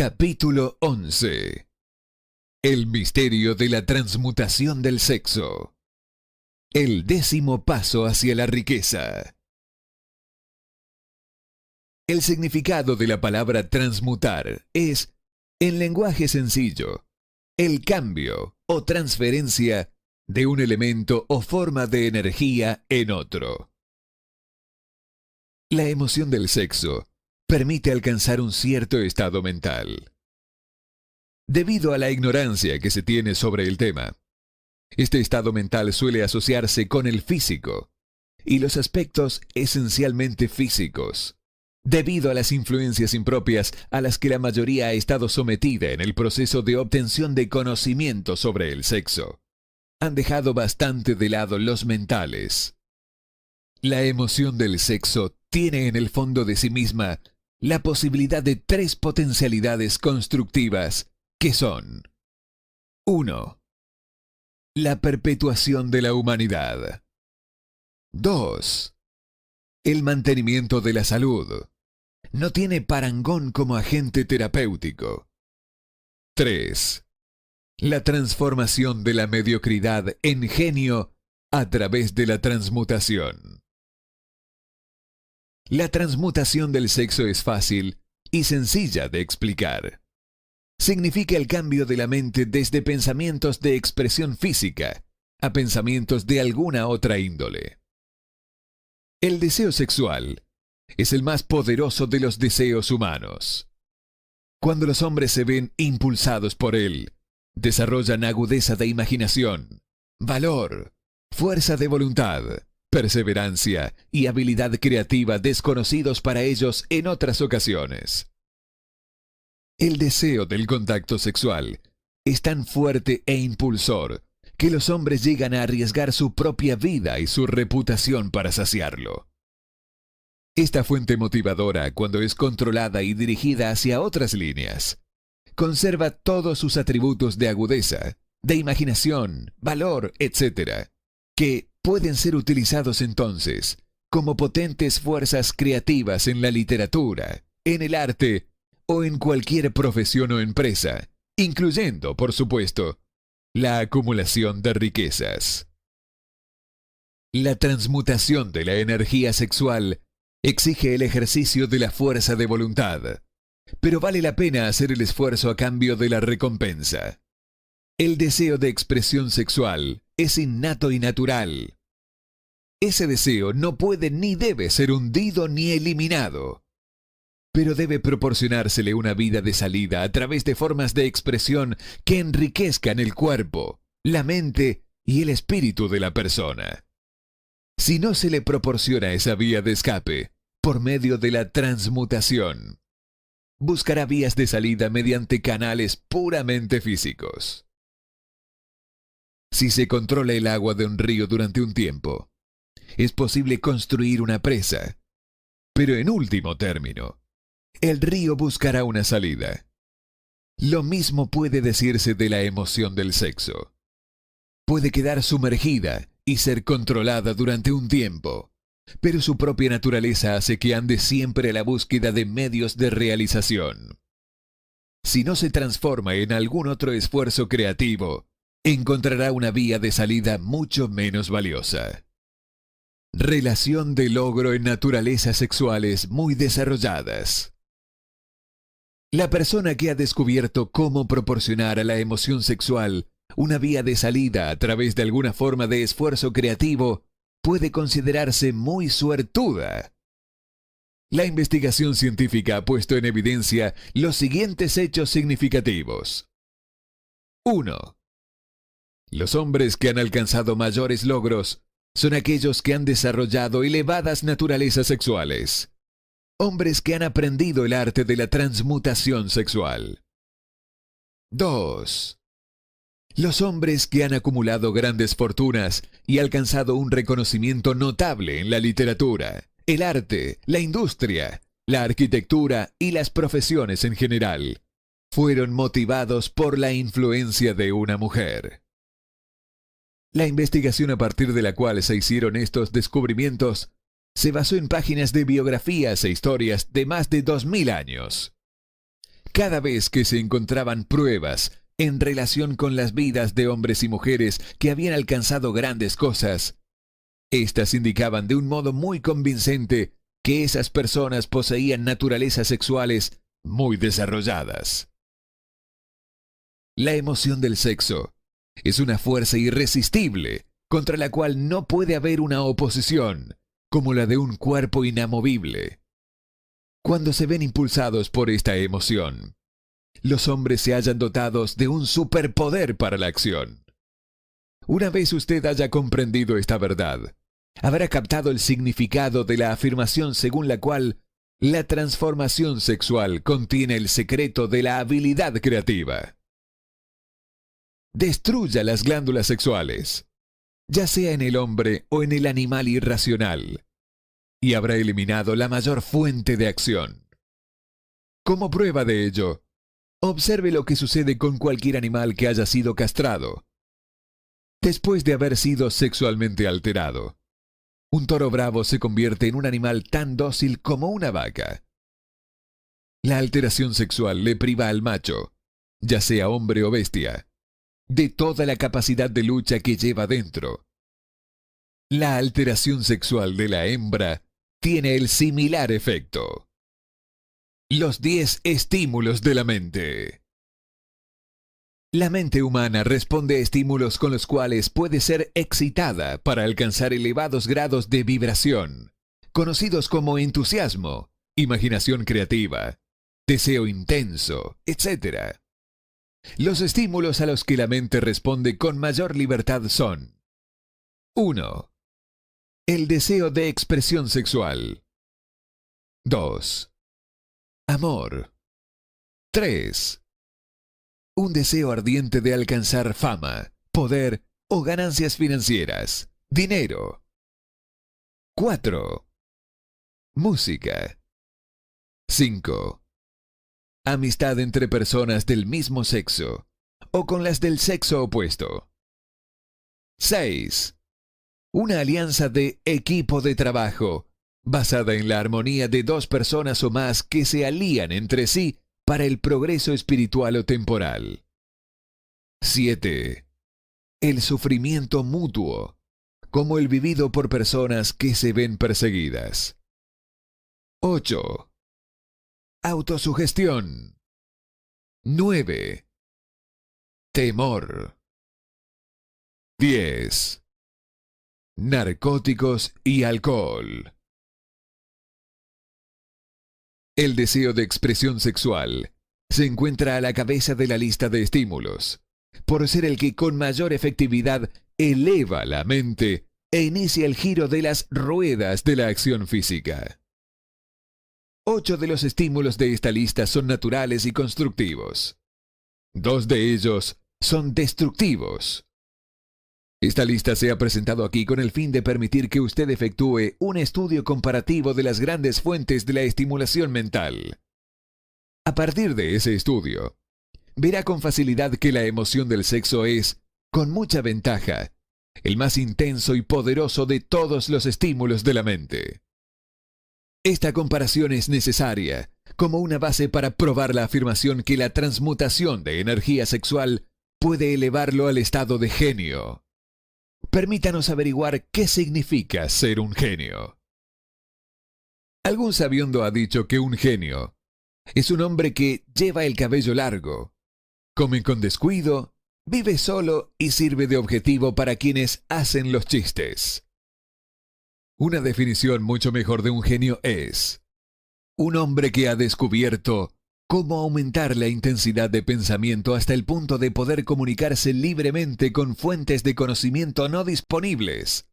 Capítulo 11. El misterio de la transmutación del sexo. El 10º paso hacia la riqueza. El significado de la palabra transmutar es, en lenguaje sencillo, el cambio o transferencia de un elemento o forma de energía en otro. La emoción del sexo permite alcanzar un cierto estado mental. Debido a la ignorancia que se tiene sobre el tema, este estado mental suele asociarse con el físico y los aspectos esencialmente físicos, debido a las influencias impropias a las que la mayoría ha estado sometida en el proceso de obtención de conocimiento sobre el sexo. Han dejado bastante de lado los mentales. La emoción del sexo tiene en el fondo de sí misma la posibilidad de 3 potencialidades constructivas que son: 1. La perpetuación de la humanidad. 2. El mantenimiento de la salud. No tiene parangón como agente terapéutico. 3. La transformación de la mediocridad en genio a través de la transmutación. La transmutación del sexo es fácil y sencilla de explicar. Significa el cambio de la mente desde pensamientos de expresión física a pensamientos de alguna otra índole. El deseo sexual es el más poderoso de los deseos humanos. Cuando los hombres se ven impulsados por él, desarrollan agudeza de imaginación, valor, fuerza de voluntad, perseverancia y habilidad creativa desconocidos para ellos en otras ocasiones. El deseo del contacto sexual es tan fuerte e impulsor que los hombres llegan a arriesgar su propia vida y su reputación para saciarlo. Esta fuente motivadora, cuando es controlada y dirigida hacia otras líneas, conserva todos sus atributos de agudeza, de imaginación, valor, etc., que pueden ser utilizados entonces como potentes fuerzas creativas en la literatura, en el arte o en cualquier profesión o empresa, incluyendo, por supuesto, la acumulación de riquezas. La transmutación de la energía sexual exige el ejercicio de la fuerza de voluntad, pero vale la pena hacer el esfuerzo a cambio de la recompensa. El deseo de expresión sexual es innato y natural. Ese deseo no puede ni debe ser hundido ni eliminado, pero debe proporcionársele una vida de salida a través de formas de expresión que enriquezcan el cuerpo, la mente y el espíritu de la persona. Si no se le proporciona esa vía de escape por medio de la transmutación, buscará vías de salida mediante canales puramente físicos. Si se controla el agua de un río durante un tiempo, es posible construir una presa, pero en último término, el río buscará una salida. Lo mismo puede decirse de la emoción del sexo. Puede quedar sumergida y ser controlada durante un tiempo, pero su propia naturaleza hace que ande siempre a la búsqueda de medios de realización. Si no se transforma en algún otro esfuerzo creativo, encontrará una vía de salida mucho menos valiosa. Relación de logro en naturalezas sexuales muy desarrolladas. La persona que ha descubierto cómo proporcionar a la emoción sexual una vía de salida a través de alguna forma de esfuerzo creativo puede considerarse muy suertuda. La investigación científica ha puesto en evidencia los siguientes hechos significativos. 1. Los hombres que han alcanzado mayores logros son aquellos que han desarrollado elevadas naturalezas sexuales. Hombres que han aprendido el arte de la transmutación sexual. 2. Los hombres que han acumulado grandes fortunas y alcanzado un reconocimiento notable en la literatura, el arte, la industria, la arquitectura y las profesiones en general, fueron motivados por la influencia de una mujer. La investigación a partir de la cual se hicieron estos descubrimientos se basó en páginas de biografías e historias de más de 2000 años. Cada vez que se encontraban pruebas en relación con las vidas de hombres y mujeres que habían alcanzado grandes cosas, estas indicaban de un modo muy convincente que esas personas poseían naturalezas sexuales muy desarrolladas. La emoción del sexo es una fuerza irresistible contra la cual no puede haber una oposición, como la de un cuerpo inamovible. Cuando se ven impulsados por esta emoción, los hombres se hallan dotados de un superpoder para la acción. Una vez usted haya comprendido esta verdad, habrá captado el significado de la afirmación según la cual la transformación sexual contiene el secreto de la habilidad creativa. Destruya las glándulas sexuales, ya sea en el hombre o en el animal irracional, y habrá eliminado la mayor fuente de acción. Como prueba de ello, observe lo que sucede con cualquier animal que haya sido castrado. Después de haber sido sexualmente alterado, un toro bravo se convierte en un animal tan dócil como una vaca. La alteración sexual le priva al macho, ya sea hombre o bestia, de toda la capacidad de lucha que lleva dentro. La alteración sexual de la hembra tiene el similar efecto. Los 10 estímulos de la mente. La mente humana responde a estímulos con los cuales puede ser excitada para alcanzar elevados grados de vibración, conocidos como entusiasmo, imaginación creativa, deseo intenso, etc. Los estímulos a los que la mente responde con mayor libertad son: 1. El deseo de expresión sexual. 2. Amor. 3. Un deseo ardiente de alcanzar fama, poder o ganancias financieras, dinero. 4. Música. 5. Amistad entre personas del mismo sexo o con las del sexo opuesto. 6. Una alianza de equipo de trabajo, basada en la armonía de dos personas o más que se alían entre sí para el progreso espiritual o temporal. 7. El sufrimiento mutuo, como el vivido por personas que se ven perseguidas. 8. Autosugestión. 9. Temor. 10. Narcóticos y alcohol. El deseo de expresión sexual se encuentra a la cabeza de la lista de estímulos, por ser el que con mayor efectividad eleva la mente e inicia el giro de las ruedas de la acción física. 8 de los estímulos de esta lista son naturales y constructivos. 2 de ellos son destructivos. Esta lista se ha presentado aquí con el fin de permitir que usted efectúe un estudio comparativo de las grandes fuentes de la estimulación mental. A partir de ese estudio, verá con facilidad que la emoción del sexo es, con mucha ventaja, el más intenso y poderoso de todos los estímulos de la mente. Esta comparación es necesaria como una base para probar la afirmación que la transmutación de energía sexual puede elevarlo al estado de genio. Permítanos averiguar qué significa ser un genio. Algún sabiondo ha dicho que un genio es un hombre que lleva el cabello largo, come con descuido, vive solo y sirve de objetivo para quienes hacen los chistes. Una definición mucho mejor de un genio es un hombre que ha descubierto cómo aumentar la intensidad de pensamiento hasta el punto de poder comunicarse libremente con fuentes de conocimiento no disponibles,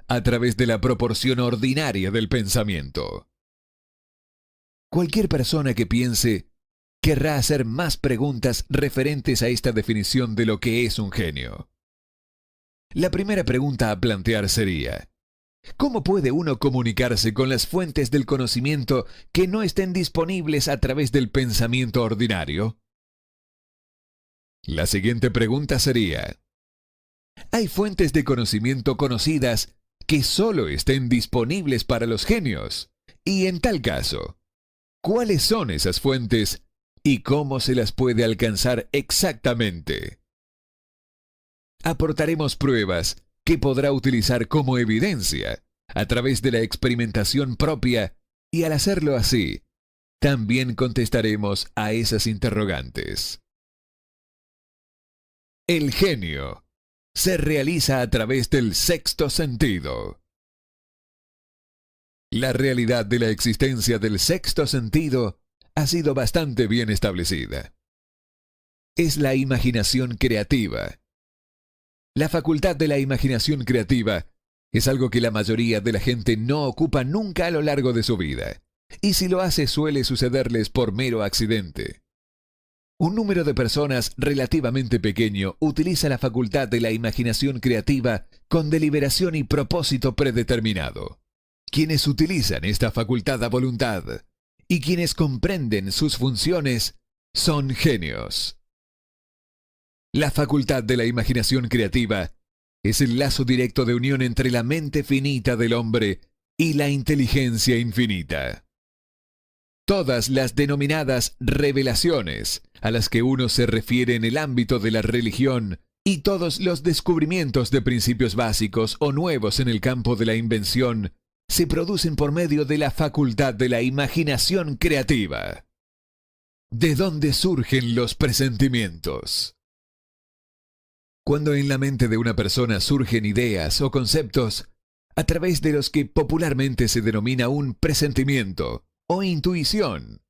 a través de la proporción ordinaria del pensamiento. Cualquier persona que piense querrá hacer más preguntas referentes a esta definición de lo que es un genio. La primera pregunta a plantear sería: ¿cómo puede uno comunicarse con las fuentes del conocimiento que no estén disponibles a través del pensamiento ordinario? La siguiente pregunta sería: ¿hay fuentes de conocimiento conocidas que solo estén disponibles para los genios? Y en tal caso, ¿cuáles son esas fuentes y cómo se las puede alcanzar exactamente. Aportaremos pruebas que podrá utilizar como evidencia a través de la experimentación propia y al hacerlo así, también contestaremos a esas interrogantes. El genio se realiza a través del sexto sentido. La realidad de la existencia del sexto sentido ha sido bastante bien establecida. Es la imaginación creativa. La facultad de la imaginación creativa es algo que la mayoría de la gente no ocupa nunca a lo largo de su vida, y si lo hace suele sucederles por mero accidente. Un número de personas relativamente pequeño utiliza la facultad de la imaginación creativa con deliberación y propósito predeterminado. Quienes utilizan esta facultad a voluntad y quienes comprenden sus funciones son genios. La facultad de la imaginación creativa es el lazo directo de unión entre la mente finita del hombre y la inteligencia infinita. Todas las denominadas revelaciones a las que uno se refiere en el ámbito de la religión y todos los descubrimientos de principios básicos o nuevos en el campo de la invención se producen por medio de la facultad de la imaginación creativa. ¿De dónde surgen los presentimientos? Cuando en la mente de una persona surgen ideas o conceptos a través de los que popularmente se denomina un presentimiento o intuición,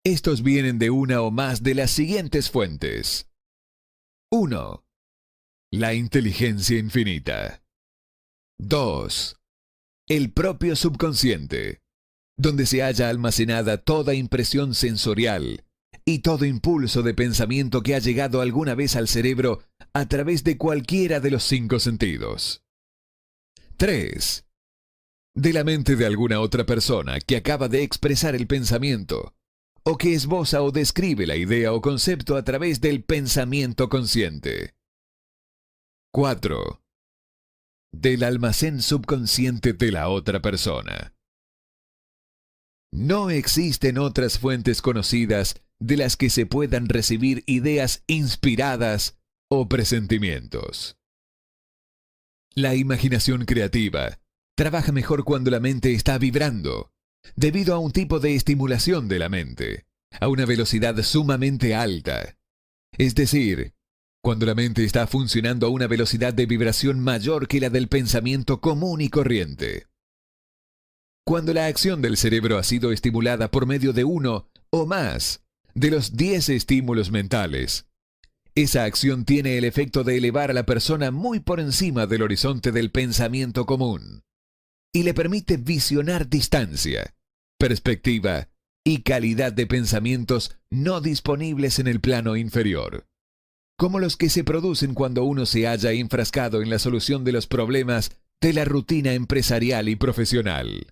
estos vienen de una o más de las siguientes fuentes. 1. La inteligencia infinita. 2. El propio subconsciente, donde se halla almacenada toda impresión sensorial y todo impulso de pensamiento que ha llegado alguna vez al cerebro a través de cualquiera de los 5 sentidos. 3. De la mente de alguna otra persona que acaba de expresar el pensamiento, o que esboza o describe la idea o concepto a través del pensamiento consciente. 4. Del almacén subconsciente de la otra persona. No existen otras fuentes conocidas de las que se puedan recibir ideas inspiradas o presentimientos. La imaginación creativa trabaja mejor cuando la mente está vibrando, debido a un tipo de estimulación de la mente, a una velocidad sumamente alta. Es decir, cuando la mente está funcionando a una velocidad de vibración mayor que la del pensamiento común y corriente. Cuando la acción del cerebro ha sido estimulada por medio de uno o más de los 10 estímulos mentales, esa acción tiene el efecto de elevar a la persona muy por encima del horizonte del pensamiento común y le permite visionar distancia, perspectiva y calidad de pensamientos no disponibles en el plano inferior, como los que se producen cuando uno se halla enfrascado en la solución de los problemas de la rutina empresarial y profesional.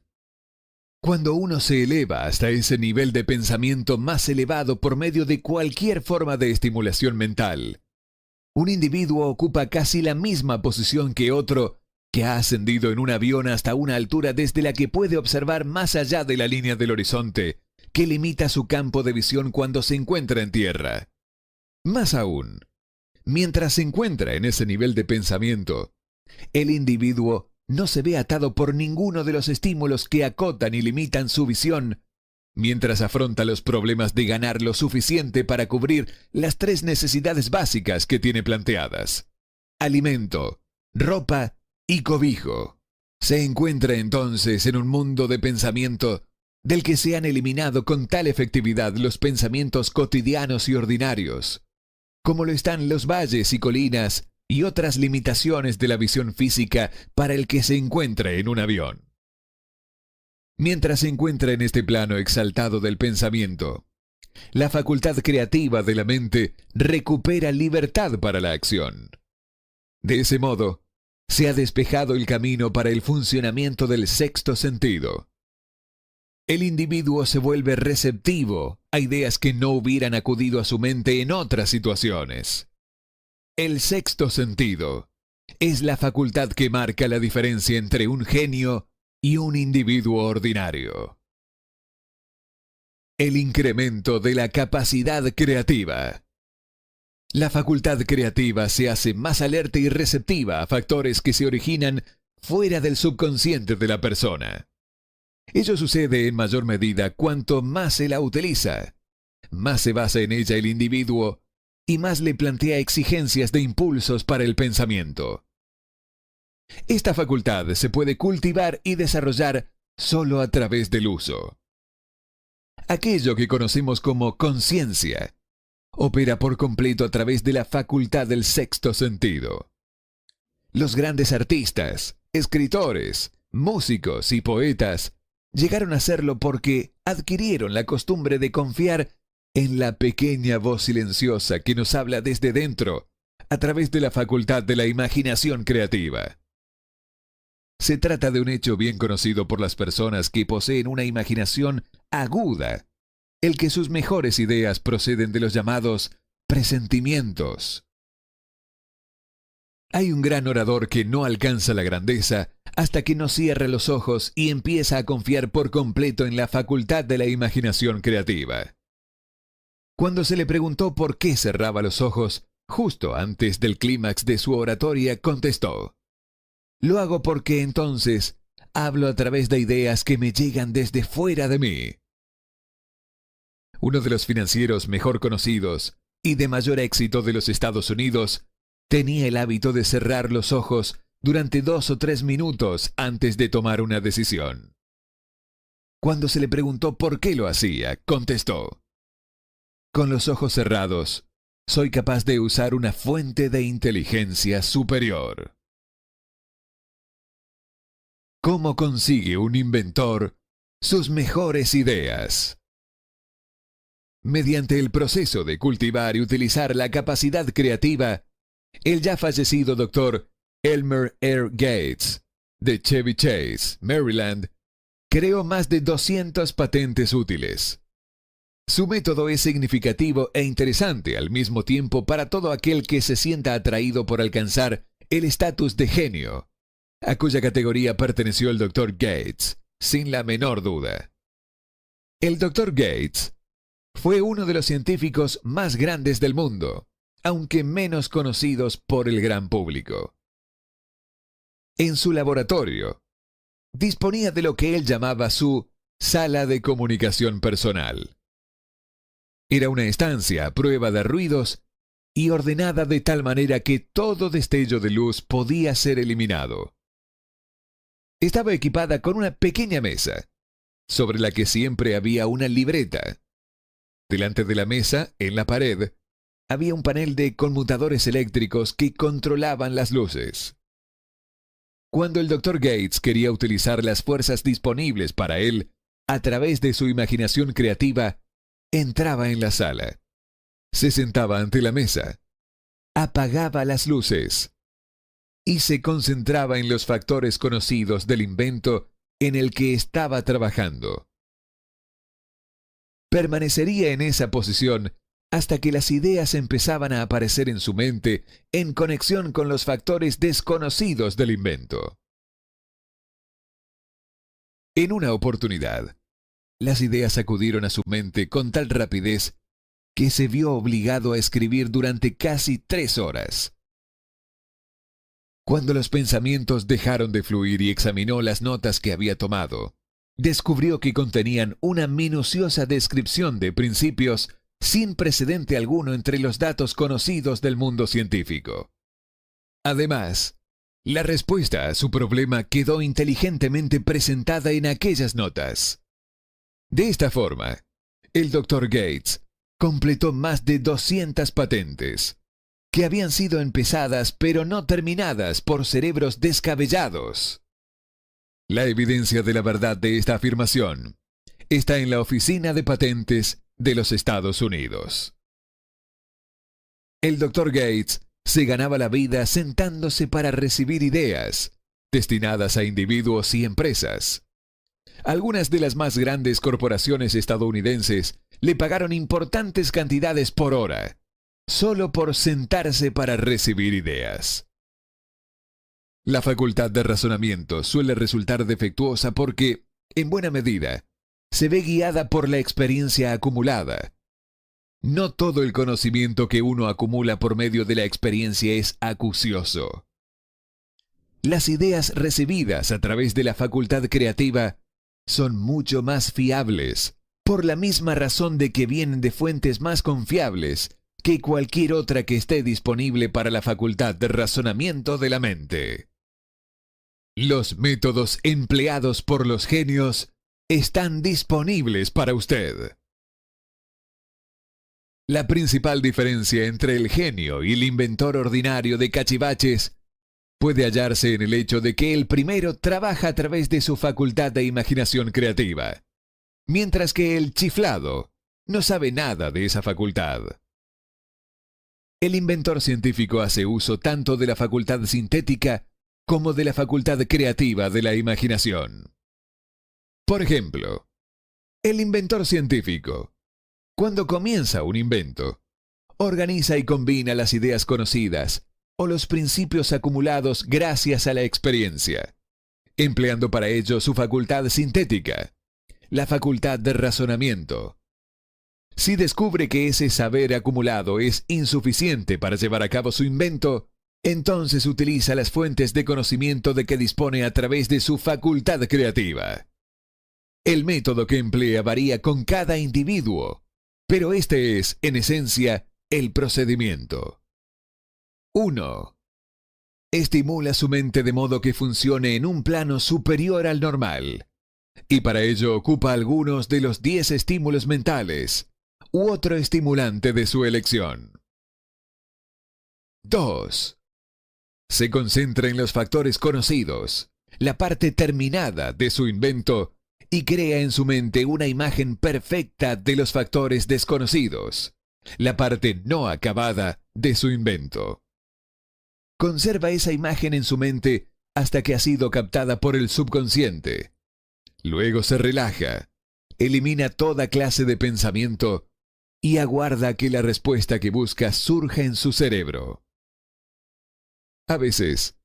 Cuando uno se eleva hasta ese nivel de pensamiento más elevado por medio de cualquier forma de estimulación mental, un individuo ocupa casi la misma posición que otro que ha ascendido en un avión hasta una altura desde la que puede observar más allá de la línea del horizonte que limita su campo de visión cuando se encuentra en tierra. Más aún, mientras se encuentra en ese nivel de pensamiento, el individuo no se ve atado por ninguno de los estímulos que acotan y limitan su visión, mientras afronta los problemas de ganar lo suficiente para cubrir las 3 necesidades básicas que tiene planteadas: alimento, ropa y cobijo. Se encuentra entonces en un mundo de pensamiento del que se han eliminado con tal efectividad los pensamientos cotidianos y ordinarios, como lo están los valles y colinas y otras limitaciones de la visión física para el que se encuentra en un avión. Mientras se encuentra en este plano exaltado del pensamiento, la facultad creativa de la mente recupera libertad para la acción. De ese modo, se ha despejado el camino para el funcionamiento del sexto sentido. El individuo se vuelve receptivo a ideas que no hubieran acudido a su mente en otras situaciones. El sexto sentido es la facultad que marca la diferencia entre un genio y un individuo ordinario. el incremento de la capacidad creativa. La facultad creativa se hace más alerta y receptiva a factores que se originan fuera del subconsciente de la persona. Ello sucede en mayor medida cuanto más se la utiliza, más se basa en ella el individuo y más le plantea exigencias de impulsos para el pensamiento. Esta facultad se puede cultivar y desarrollar solo a través del uso. Aquello que conocemos como conciencia opera por completo a través de la facultad del sexto sentido. Los grandes artistas, escritores, músicos y poetas llegaron a serlo porque adquirieron la costumbre de confiar en la pequeña voz silenciosa que nos habla desde dentro a través de la facultad de la imaginación creativa. Se trata de un hecho bien conocido por las personas que poseen una imaginación aguda, el que sus mejores ideas proceden de los llamados presentimientos. Hay un gran orador que no alcanza la grandeza hasta que no cierra los ojos y empieza a confiar por completo en la facultad de la imaginación creativa. Cuando se le preguntó por qué cerraba los ojos justo antes del clímax de su oratoria, contestó: "Lo hago porque entonces hablo a través de ideas que me llegan desde fuera de mí". Uno de los financieros mejor conocidos y de mayor éxito de los Estados Unidos tenía el hábito de cerrar los ojos durante 2 o 3 minutos antes de tomar una decisión. Cuando se le preguntó por qué lo hacía, contestó: "Con los ojos cerrados, soy capaz de usar una fuente de inteligencia superior". ¿Cómo consigue un inventor sus mejores ideas? Mediante el proceso de cultivar y utilizar la capacidad creativa, el ya fallecido Dr. Elmer R. Gates, de Chevy Chase, Maryland, creó más de 200 patentes útiles. Su método es significativo e interesante al mismo tiempo para todo aquel que se sienta atraído por alcanzar el estatus de genio, a cuya categoría perteneció el Dr. Gates, sin la menor duda. El Dr. Gates fue uno de los científicos más grandes del mundo, aunque menos conocidos por el gran público. En su laboratorio, disponía de lo que él llamaba su sala de comunicación personal. Era una estancia a prueba de ruidos y ordenada de tal manera que todo destello de luz podía ser eliminado. Estaba equipada con una pequeña mesa, sobre la que siempre había una libreta. Delante de la mesa, en la pared, había un panel de conmutadores eléctricos que controlaban las luces. Cuando el Dr. Gates quería utilizar las fuerzas disponibles para él, a través de su imaginación creativa, entraba en la sala, se sentaba ante la mesa, apagaba las luces y se concentraba en los factores conocidos del invento en el que estaba trabajando. Permanecería en esa posición hasta que las ideas empezaban a aparecer en su mente en conexión con los factores desconocidos del invento. En una oportunidad, las ideas acudieron a su mente con tal rapidez que se vio obligado a escribir durante casi 3 horas. Cuando los pensamientos dejaron de fluir y examinó las notas que había tomado, descubrió que contenían una minuciosa descripción de principios sin precedente alguno entre los datos conocidos del mundo científico. Además, la respuesta a su problema quedó inteligentemente presentada en aquellas notas. De esta forma, el Dr. Gates completó más de 200 patentes, que habían sido empezadas pero no terminadas por cerebros descabellados. La evidencia de la verdad de esta afirmación está en la Oficina de Patentes de los Estados Unidos. El Dr. Gates se ganaba la vida sentándose para recibir ideas destinadas a individuos y empresas. Algunas de las más grandes corporaciones estadounidenses le pagaron importantes cantidades por hora, solo por sentarse para recibir ideas. La facultad de razonamiento suele resultar defectuosa porque, en buena medida, se ve guiada por la experiencia acumulada. No todo el conocimiento que uno acumula por medio de la experiencia es acucioso. Las ideas recibidas a través de la facultad creativa son mucho más fiables, por la misma razón de que vienen de fuentes más confiables que cualquier otra que esté disponible para la facultad de razonamiento de la mente. Los métodos empleados por los genios están disponibles para usted. La principal diferencia entre el genio y el inventor ordinario de cachivaches puede hallarse en el hecho de que el primero trabaja a través de su facultad de imaginación creativa, mientras que el chiflado no sabe nada de esa facultad. El inventor científico hace uso tanto de la facultad sintética como de la facultad creativa de la imaginación. Por ejemplo, el inventor científico, cuando comienza un invento, organiza y combina las ideas conocidas o los principios acumulados gracias a la experiencia, empleando para ello su facultad sintética, la facultad de razonamiento. Si descubre que ese saber acumulado es insuficiente para llevar a cabo su invento, entonces utiliza las fuentes de conocimiento de que dispone a través de su facultad creativa. El método que emplea varía con cada individuo, pero este es, en esencia, el procedimiento. 1. Estimula su mente de modo que funcione en un plano superior al normal, y para ello ocupa algunos de los 10 estímulos mentales u otro estimulante de su elección. 2. Se concentra en los factores conocidos, la parte terminada de su invento, y crea en su mente una imagen perfecta de los factores desconocidos, la parte no acabada de su invento. Conserva esa imagen en su mente hasta que ha sido captada por el subconsciente. Luego se relaja, elimina toda clase de pensamiento y aguarda que la respuesta que busca surja en su cerebro. A veces,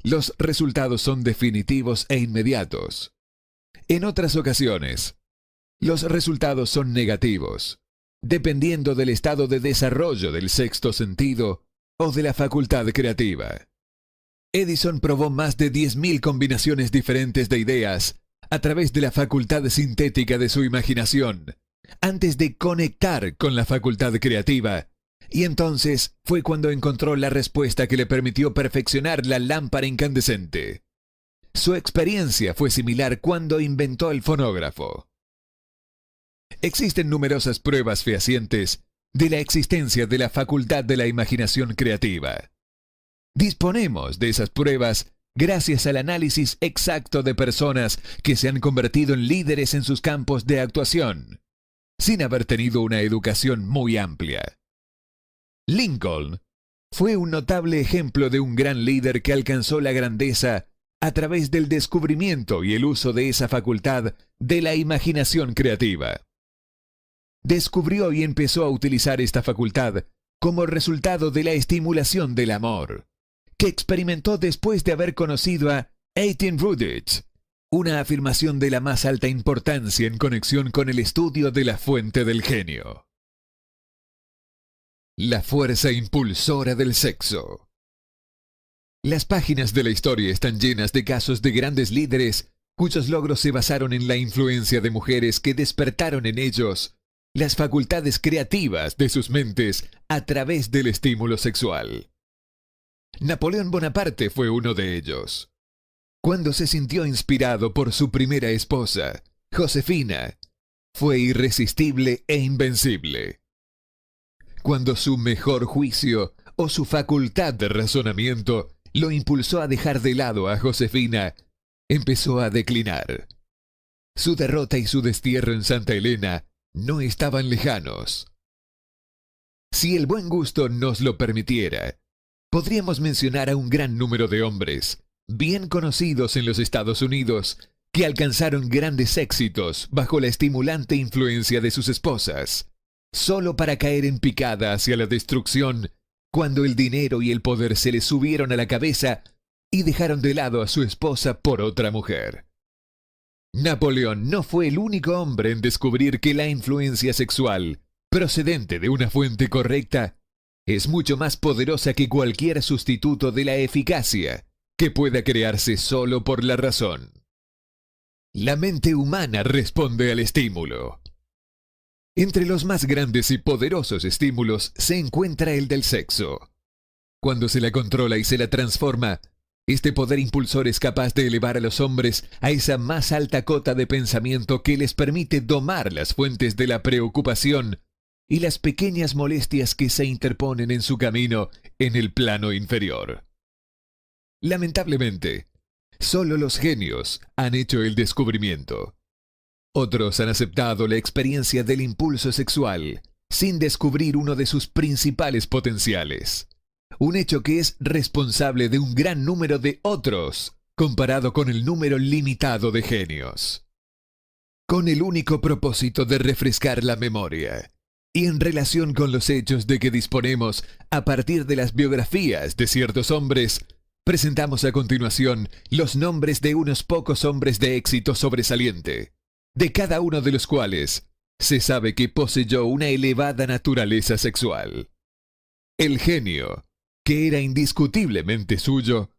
los resultados son definitivos e inmediatos. En otras ocasiones, los resultados son negativos, dependiendo del estado de desarrollo del sexto sentido o de la facultad creativa. Edison probó más de 10.000 combinaciones diferentes de ideas a través de la facultad sintética de su imaginación, antes de conectar con la facultad creativa, y entonces fue cuando encontró la respuesta que le permitió perfeccionar la lámpara incandescente. Su experiencia fue similar cuando inventó el fonógrafo. Existen numerosas pruebas fehacientes de la existencia de la facultad de la imaginación creativa. Disponemos de esas pruebas gracias al análisis exacto de personas que se han convertido en líderes en sus campos de actuación, sin haber tenido una educación muy amplia. Lincoln fue un notable ejemplo de un gran líder que alcanzó la grandeza a través del descubrimiento y el uso de esa facultad de la imaginación creativa. Descubrió y empezó a utilizar esta facultad como resultado de la estimulación del amor, que experimentó después de haber conocido a Etienne Rudich, una afirmación de la más alta importancia en conexión con el estudio de la fuente del genio. La fuerza impulsora del sexo. Las páginas de la historia están llenas de casos de grandes líderes cuyos logros se basaron en la influencia de mujeres que despertaron en ellos las facultades creativas de sus mentes a través del estímulo sexual. Napoleón Bonaparte fue uno de ellos. Cuando se sintió inspirado por su primera esposa, Josefina, fue irresistible e invencible. Cuando su mejor juicio o su facultad de razonamiento lo impulsó a dejar de lado a Josefina, empezó a declinar. Su derrota y su destierro en Santa Elena no estaban lejanos. Si el buen gusto nos lo permitiera, podríamos mencionar a un gran número de hombres, bien conocidos en los Estados Unidos, que alcanzaron grandes éxitos bajo la estimulante influencia de sus esposas, solo para caer en picada hacia la destrucción cuando el dinero y el poder se les subieron a la cabeza y dejaron de lado a su esposa por otra mujer. Napoleón no fue el único hombre en descubrir que la influencia sexual, procedente de una fuente correcta, es mucho más poderosa que cualquier sustituto de la eficacia que pueda crearse solo por la razón. La mente humana responde al estímulo. Entre los más grandes y poderosos estímulos se encuentra el del sexo. Cuando se la controla y se la transforma, este poder impulsor es capaz de elevar a los hombres a esa más alta cota de pensamiento que les permite domar las fuentes de la preocupación y las pequeñas molestias que se interponen en su camino en el plano inferior. Lamentablemente, solo los genios han hecho el descubrimiento. Otros han aceptado la experiencia del impulso sexual sin descubrir uno de sus principales potenciales. Un hecho que es responsable de un gran número de otros, comparado con el número limitado de genios. Con el único propósito de refrescar la memoria, y en relación con los hechos de que disponemos a partir de las biografías de ciertos hombres, presentamos a continuación los nombres de unos pocos hombres de éxito sobresaliente, de cada uno de los cuales se sabe que poseyó una elevada naturaleza sexual. El genio, que era indiscutiblemente suyo,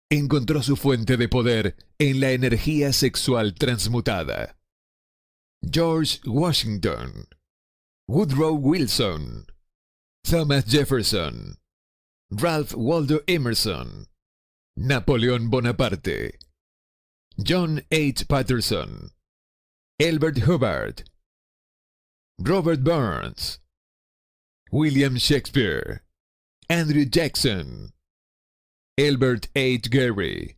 encontró su fuente de poder en la energía sexual transmutada. George Washington, Woodrow Wilson, Thomas Jefferson, Ralph Waldo Emerson, Napoleón Bonaparte, John H. Patterson, Elbert Hubbard, Robert Burns, William Shakespeare, Andrew Jackson, Albert H. Gary,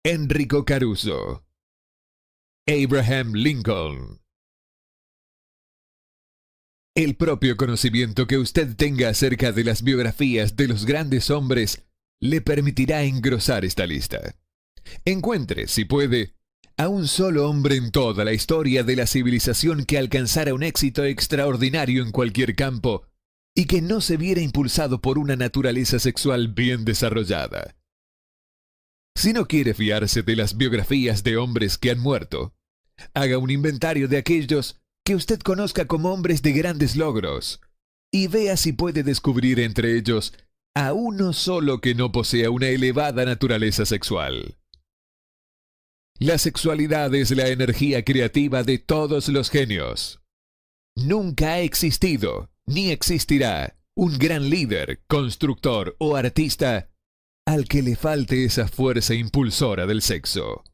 Enrico Caruso, Abraham Lincoln. El propio conocimiento que usted tenga acerca de las biografías de los grandes hombres le permitirá engrosar esta lista. Encuentre, si puede, a un solo hombre en toda la historia de la civilización que alcanzara un éxito extraordinario en cualquier campo y que no se viera impulsado por una naturaleza sexual bien desarrollada. Si no quiere fiarse de las biografías de hombres que han muerto, haga un inventario de aquellos que usted conozca como hombres de grandes logros y vea si puede descubrir entre ellos a uno solo que no posea una elevada naturaleza sexual. La sexualidad es la energía creativa de todos los genios. Nunca ha existido, ni existirá, un gran líder, constructor o artista al que le falte esa fuerza impulsora del sexo.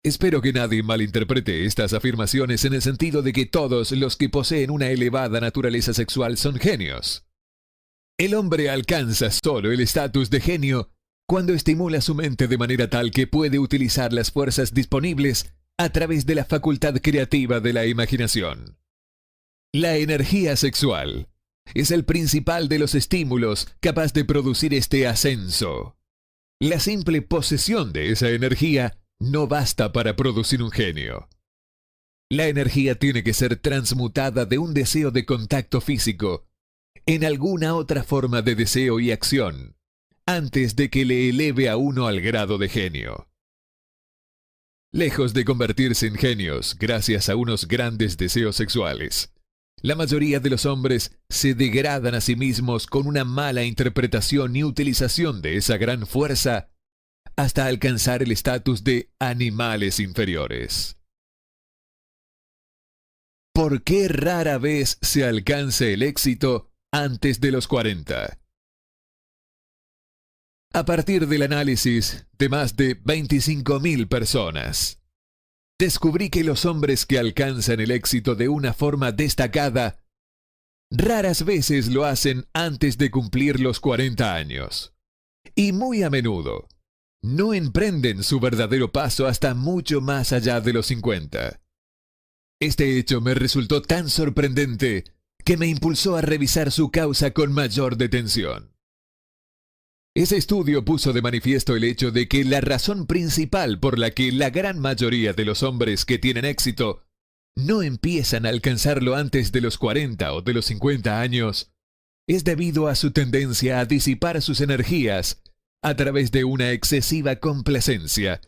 Espero que nadie malinterprete estas afirmaciones en el sentido de que todos los que poseen una elevada naturaleza sexual son genios. El hombre alcanza solo el estatus de genio cuando estimula su mente de manera tal que puede utilizar las fuerzas disponibles a través de la facultad creativa de la imaginación. La energía sexual es el principal de los estímulos capaz de producir este ascenso. La simple posesión de esa energía no basta para producir un genio. La energía tiene que ser transmutada de un deseo de contacto físico en alguna otra forma de deseo y acción, antes de que le eleve a uno al grado de genio. Lejos de convertirse en genios gracias a unos grandes deseos sexuales, la mayoría de los hombres se degradan a sí mismos con una mala interpretación y utilización de esa gran fuerza hasta alcanzar el estatus de animales inferiores. ¿Por qué rara vez se alcanza el éxito antes de los 40? A partir del análisis de más de 25.000 personas, descubrí que los hombres que alcanzan el éxito de una forma destacada raras veces lo hacen antes de cumplir los 40 años. Y muy a menudo, no emprenden su verdadero paso hasta mucho más allá de los 50. Este hecho me resultó tan sorprendente que me impulsó a revisar su causa con mayor detención. Ese estudio puso de manifiesto el hecho de que la razón principal por la que la gran mayoría de los hombres que tienen éxito no empiezan a alcanzarlo antes de los 40 o de los 50 años es debido a su tendencia a disipar sus energías a través de una excesiva complacencia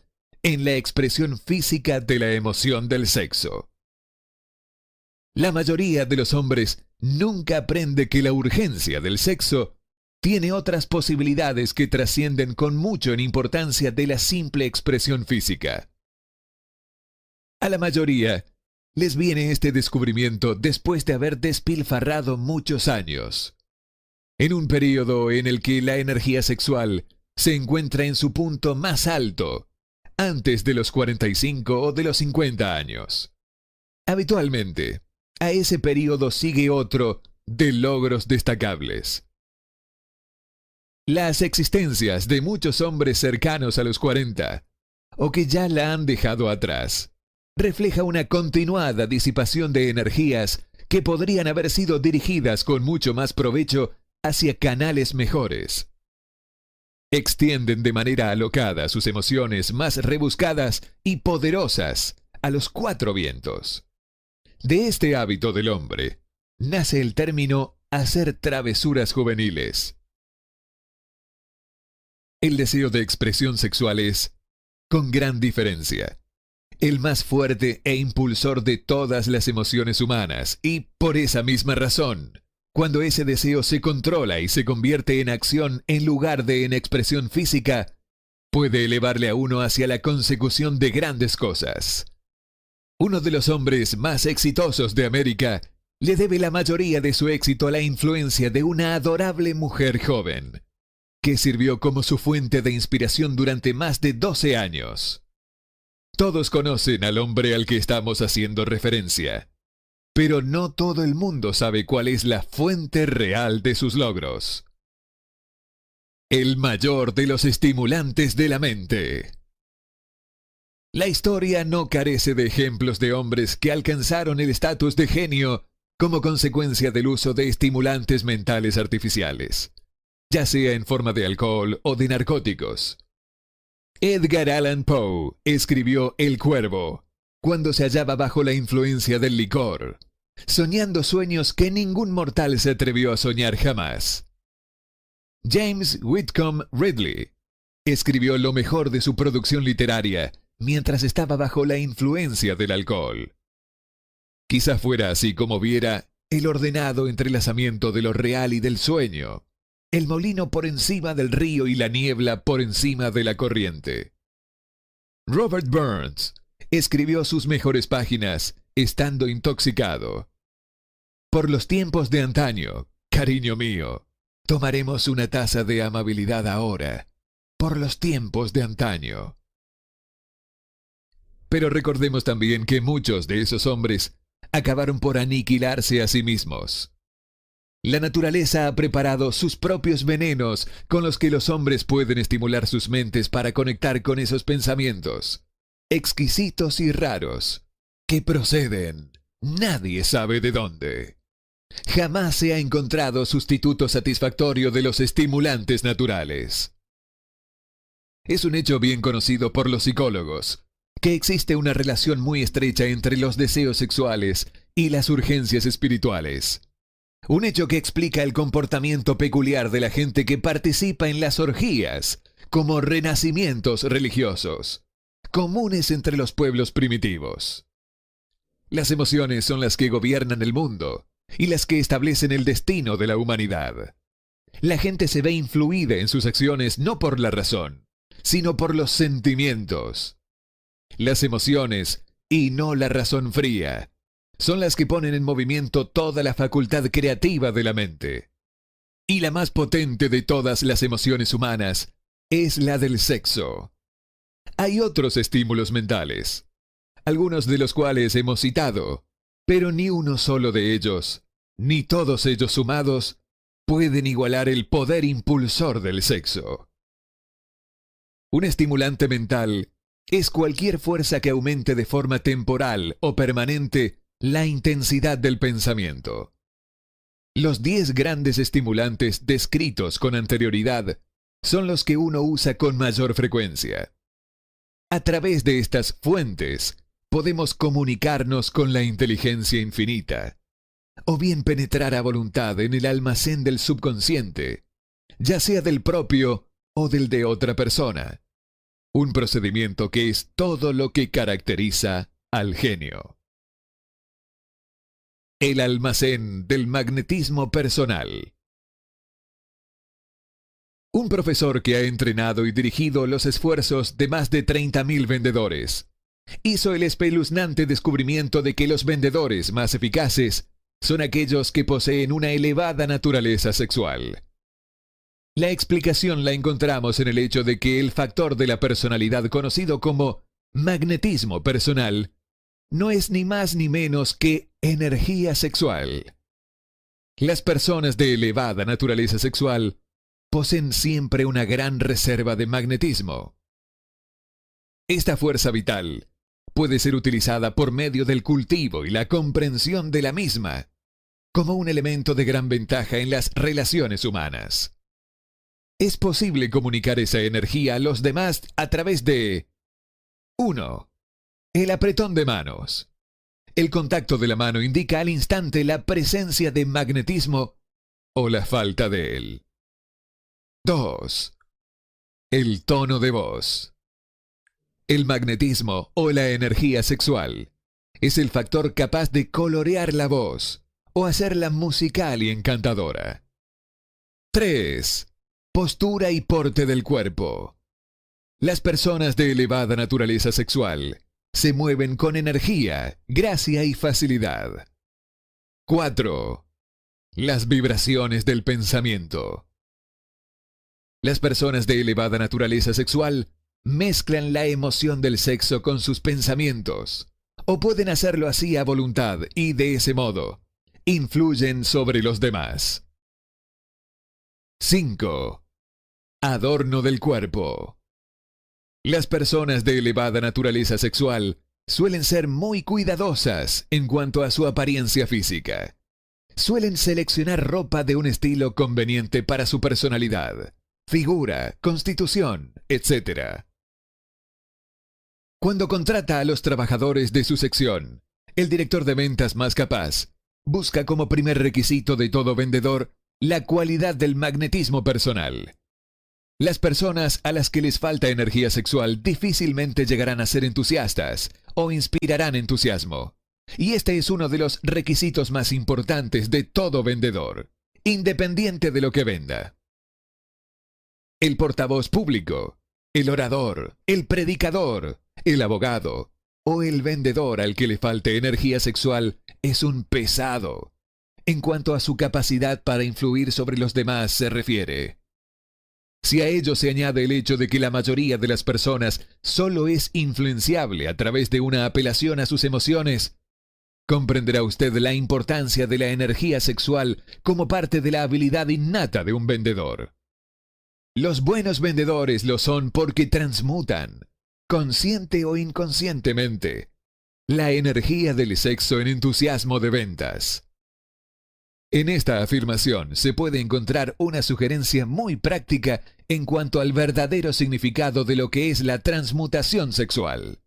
en la expresión física de la emoción del sexo. La mayoría de los hombres nunca aprende que la urgencia del sexo tiene otras posibilidades que trascienden con mucho en importancia de la simple expresión física. A la mayoría les viene este descubrimiento después de haber despilfarrado muchos años, en un periodo en el que la energía sexual se encuentra en su punto más alto, antes de los 45 o de los 50 años. Habitualmente, a ese periodo sigue otro de logros destacables. Las existencias de muchos hombres cercanos a los 40, o que ya la han dejado atrás, refleja una continuada disipación de energías que podrían haber sido dirigidas con mucho más provecho hacia canales mejores. Extienden de manera alocada sus emociones más rebuscadas y poderosas a los cuatro vientos. De este hábito del hombre nace el término hacer travesuras juveniles. El deseo de expresión sexual es, con gran diferencia, el más fuerte e impulsor de todas las emociones humanas y, por esa misma razón, cuando ese deseo se controla y se convierte en acción en lugar de en expresión física, puede elevarle a uno hacia la consecución de grandes cosas. Uno de los hombres más exitosos de América le debe la mayoría de su éxito a la influencia de una adorable mujer joven, que sirvió como su fuente de inspiración durante más de 12 años. Todos conocen al hombre al que estamos haciendo referencia, pero no todo el mundo sabe cuál es la fuente real de sus logros. El mayor de los estimulantes de la mente. La historia no carece de ejemplos de hombres que alcanzaron el estatus de genio como consecuencia del uso de estimulantes mentales artificiales, ya sea en forma de alcohol o de narcóticos. Edgar Allan Poe escribió El Cuervo cuando se hallaba bajo la influencia del licor, soñando sueños que ningún mortal se atrevió a soñar jamás. James Whitcomb Ridley escribió lo mejor de su producción literaria mientras estaba bajo la influencia del alcohol. Quizá fuera así como viera el ordenado entrelazamiento de lo real y del sueño, el molino por encima del río y la niebla por encima de la corriente. Robert Burns escribió sus mejores páginas estando intoxicado. Por los tiempos de antaño, cariño mío, tomaremos una taza de amabilidad ahora, por los tiempos de antaño. Pero recordemos también que muchos de esos hombres acabaron por aniquilarse a sí mismos. La naturaleza ha preparado sus propios venenos con los que los hombres pueden estimular sus mentes para conectar con esos pensamientos, exquisitos y raros, que proceden, nadie sabe de dónde. Jamás se ha encontrado sustituto satisfactorio de los estimulantes naturales. Es un hecho bien conocido por los psicólogos que existe una relación muy estrecha entre los deseos sexuales y las urgencias espirituales. Un hecho que explica el comportamiento peculiar de la gente que participa en las orgías como renacimientos religiosos, comunes entre los pueblos primitivos. Las emociones son las que gobiernan el mundo y las que establecen el destino de la humanidad. La gente se ve influida en sus acciones no por la razón, sino por los sentimientos. Las emociones, y no la razón fría, son las que ponen en movimiento toda la facultad creativa de la mente. Y la más potente de todas las emociones humanas es la del sexo. Hay otros estímulos mentales, algunos de los cuales hemos citado, pero ni uno solo de ellos, ni todos ellos sumados, pueden igualar el poder impulsor del sexo. Un estimulante mental es cualquier fuerza que aumente de forma temporal o permanente la intensidad del pensamiento. Los 10 grandes estimulantes descritos con anterioridad son los que uno usa con mayor frecuencia. A través de estas fuentes podemos comunicarnos con la inteligencia infinita, o bien penetrar a voluntad en el almacén del subconsciente, ya sea del propio o del de otra persona, un procedimiento que es todo lo que caracteriza al genio. El almacén del magnetismo personal. Un profesor que ha entrenado y dirigido los esfuerzos de más de 30.000 vendedores hizo el espeluznante descubrimiento de que los vendedores más eficaces son aquellos que poseen una elevada naturaleza sexual. La explicación la encontramos en el hecho de que el factor de la personalidad conocido como magnetismo personal no es ni más ni menos que energía sexual. Las personas de elevada naturaleza sexual poseen siempre una gran reserva de magnetismo. Esta fuerza vital puede ser utilizada por medio del cultivo y la comprensión de la misma como un elemento de gran ventaja en las relaciones humanas. Es posible comunicar esa energía a los demás a través de 1. El apretón de manos. El contacto de la mano indica al instante la presencia de magnetismo o la falta de él. 2. El tono de voz. El magnetismo o la energía sexual es el factor capaz de colorear la voz o hacerla musical y encantadora. 3. Postura y porte del cuerpo. Las personas de elevada naturaleza sexual se mueven con energía, gracia y facilidad. 4. Las vibraciones del pensamiento. Las personas de elevada naturaleza sexual mezclan la emoción del sexo con sus pensamientos, o pueden hacerlo así a voluntad y de ese modo influyen sobre los demás. 5. Adorno del cuerpo. Las personas de elevada naturaleza sexual suelen ser muy cuidadosas en cuanto a su apariencia física. Suelen seleccionar ropa de un estilo conveniente para su personalidad, figura, constitución, etc. Cuando contrata a los trabajadores de su sección, el director de ventas más capaz busca como primer requisito de todo vendedor la cualidad del magnetismo personal. Las personas a las que les falta energía sexual difícilmente llegarán a ser entusiastas o inspirarán entusiasmo. Y este es uno de los requisitos más importantes de todo vendedor, independiente de lo que venda. El portavoz público, el orador, el predicador, el abogado o el vendedor al que le falte energía sexual es un pesado, en cuanto a su capacidad para influir sobre los demás se refiere. Si a ello se añade el hecho de que la mayoría de las personas solo es influenciable a través de una apelación a sus emociones, comprenderá usted la importancia de la energía sexual como parte de la habilidad innata de un vendedor. Los buenos vendedores lo son porque transmutan, consciente o inconscientemente, la energía del sexo en entusiasmo de ventas. En esta afirmación se puede encontrar una sugerencia muy práctica en cuanto al verdadero significado de lo que es la transmutación sexual.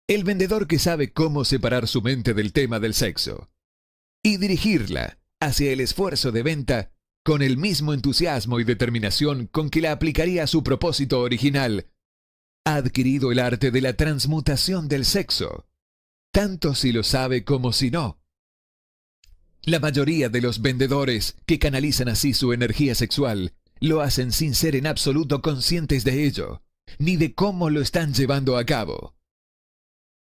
El vendedor que sabe cómo separar su mente del tema del sexo y dirigirla hacia el esfuerzo de venta con el mismo entusiasmo y determinación con que la aplicaría a su propósito original, ha adquirido el arte de la transmutación del sexo, tanto si lo sabe como si no. La mayoría de los vendedores que canalizan así su energía sexual lo hacen sin ser en absoluto conscientes de ello, ni de cómo lo están llevando a cabo.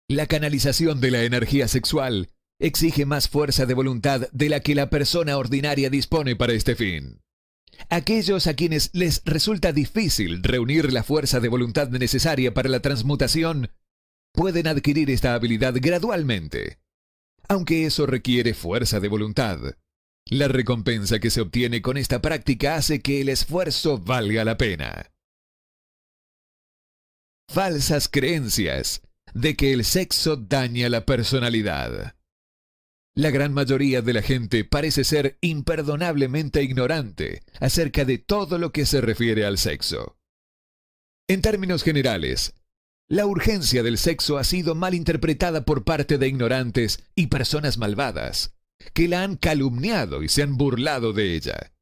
La canalización de la energía sexual exige más fuerza de voluntad de la que la persona ordinaria dispone para este fin. Aquellos a quienes les resulta difícil reunir la fuerza de voluntad necesaria para la transmutación pueden adquirir esta habilidad gradualmente. Aunque eso requiere fuerza de voluntad, la recompensa que se obtiene con esta práctica hace que el esfuerzo valga la pena. Falsas creencias de que el sexo daña la personalidad. La gran mayoría de la gente parece ser imperdonablemente ignorante acerca de todo lo que se refiere al sexo. En términos generales, la urgencia del sexo ha sido mal interpretada por parte de ignorantes y personas malvadas, que la han calumniado y se han burlado de ella.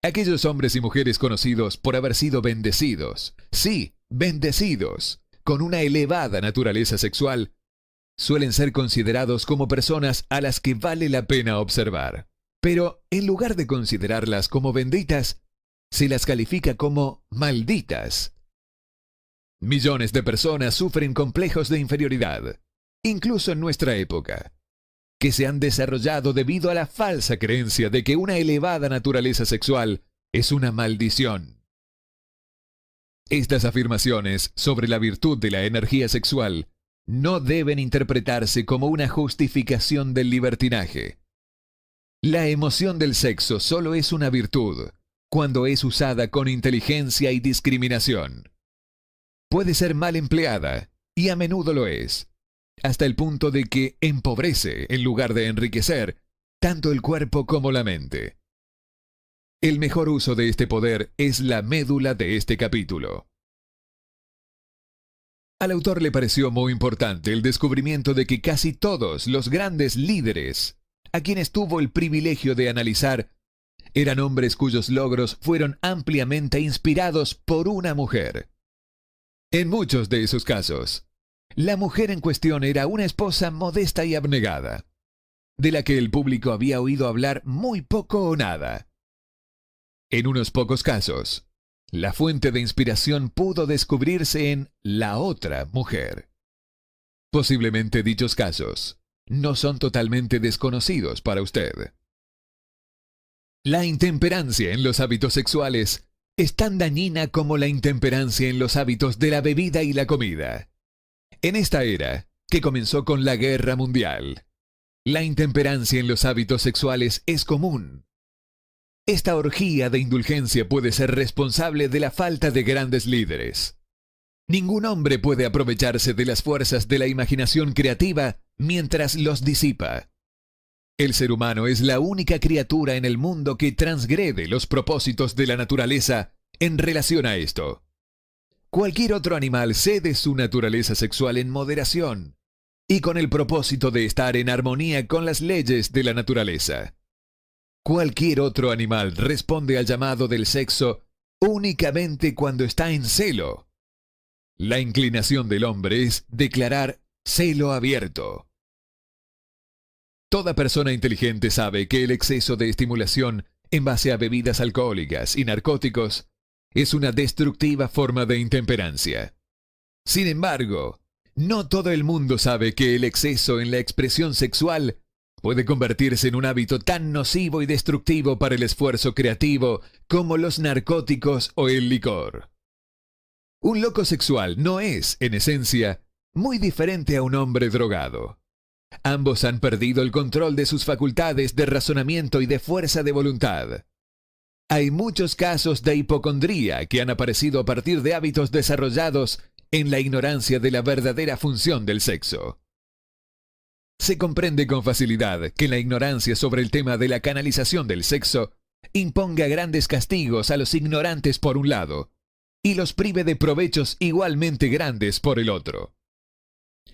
Aquellos hombres y mujeres conocidos por haber sido bendecidos, sí, bendecidos, con una elevada naturaleza sexual, suelen ser considerados como personas a las que vale la pena observar. Pero en lugar de considerarlas como benditas, se las califica como malditas. Millones de personas sufren complejos de inferioridad, incluso en nuestra época, que se han desarrollado debido a la falsa creencia de que una elevada naturaleza sexual es una maldición. Estas afirmaciones sobre la virtud de la energía sexual no deben interpretarse como una justificación del libertinaje. La emoción del sexo solo es una virtud cuando es usada con inteligencia y discriminación. Puede ser mal empleada, y a menudo lo es, hasta el punto de que empobrece en lugar de enriquecer tanto el cuerpo como la mente. El mejor uso de este poder es la médula de este capítulo. Al autor le pareció muy importante el descubrimiento de que casi todos los grandes líderes, a quienes tuvo el privilegio de analizar, eran hombres cuyos logros fueron ampliamente inspirados por una mujer. En muchos de esos casos, la mujer en cuestión era una esposa modesta y abnegada, de la que el público había oído hablar muy poco o nada. En unos pocos casos, la fuente de inspiración pudo descubrirse en la otra mujer. Posiblemente dichos casos no son totalmente desconocidos para usted. La intemperancia en los hábitos sexuales es tan dañina como la intemperancia en los hábitos de la bebida y la comida. En esta era, que comenzó con la Guerra Mundial, la intemperancia en los hábitos sexuales es común. Esta orgía de indulgencia puede ser responsable de la falta de grandes líderes. Ningún hombre puede aprovecharse de las fuerzas de la imaginación creativa mientras los disipa. El ser humano es la única criatura en el mundo que transgrede los propósitos de la naturaleza en relación a esto. Cualquier otro animal cede su naturaleza sexual en moderación y con el propósito de estar en armonía con las leyes de la naturaleza. Cualquier otro animal responde al llamado del sexo únicamente cuando está en celo. La inclinación del hombre es declarar celo abierto. Toda persona inteligente sabe que el exceso de estimulación en base a bebidas alcohólicas y narcóticos es una destructiva forma de intemperancia. Sin embargo, no todo el mundo sabe que el exceso en la expresión sexual puede convertirse en un hábito tan nocivo y destructivo para el esfuerzo creativo como los narcóticos o el licor. Un loco sexual no es, en esencia, muy diferente a un hombre drogado. Ambos han perdido el control de sus facultades de razonamiento y de fuerza de voluntad. Hay muchos casos de hipocondría que han aparecido a partir de hábitos desarrollados en la ignorancia de la verdadera función del sexo. Se comprende con facilidad que la ignorancia sobre el tema de la canalización del sexo imponga grandes castigos a los ignorantes por un lado y los prive de provechos igualmente grandes por el otro.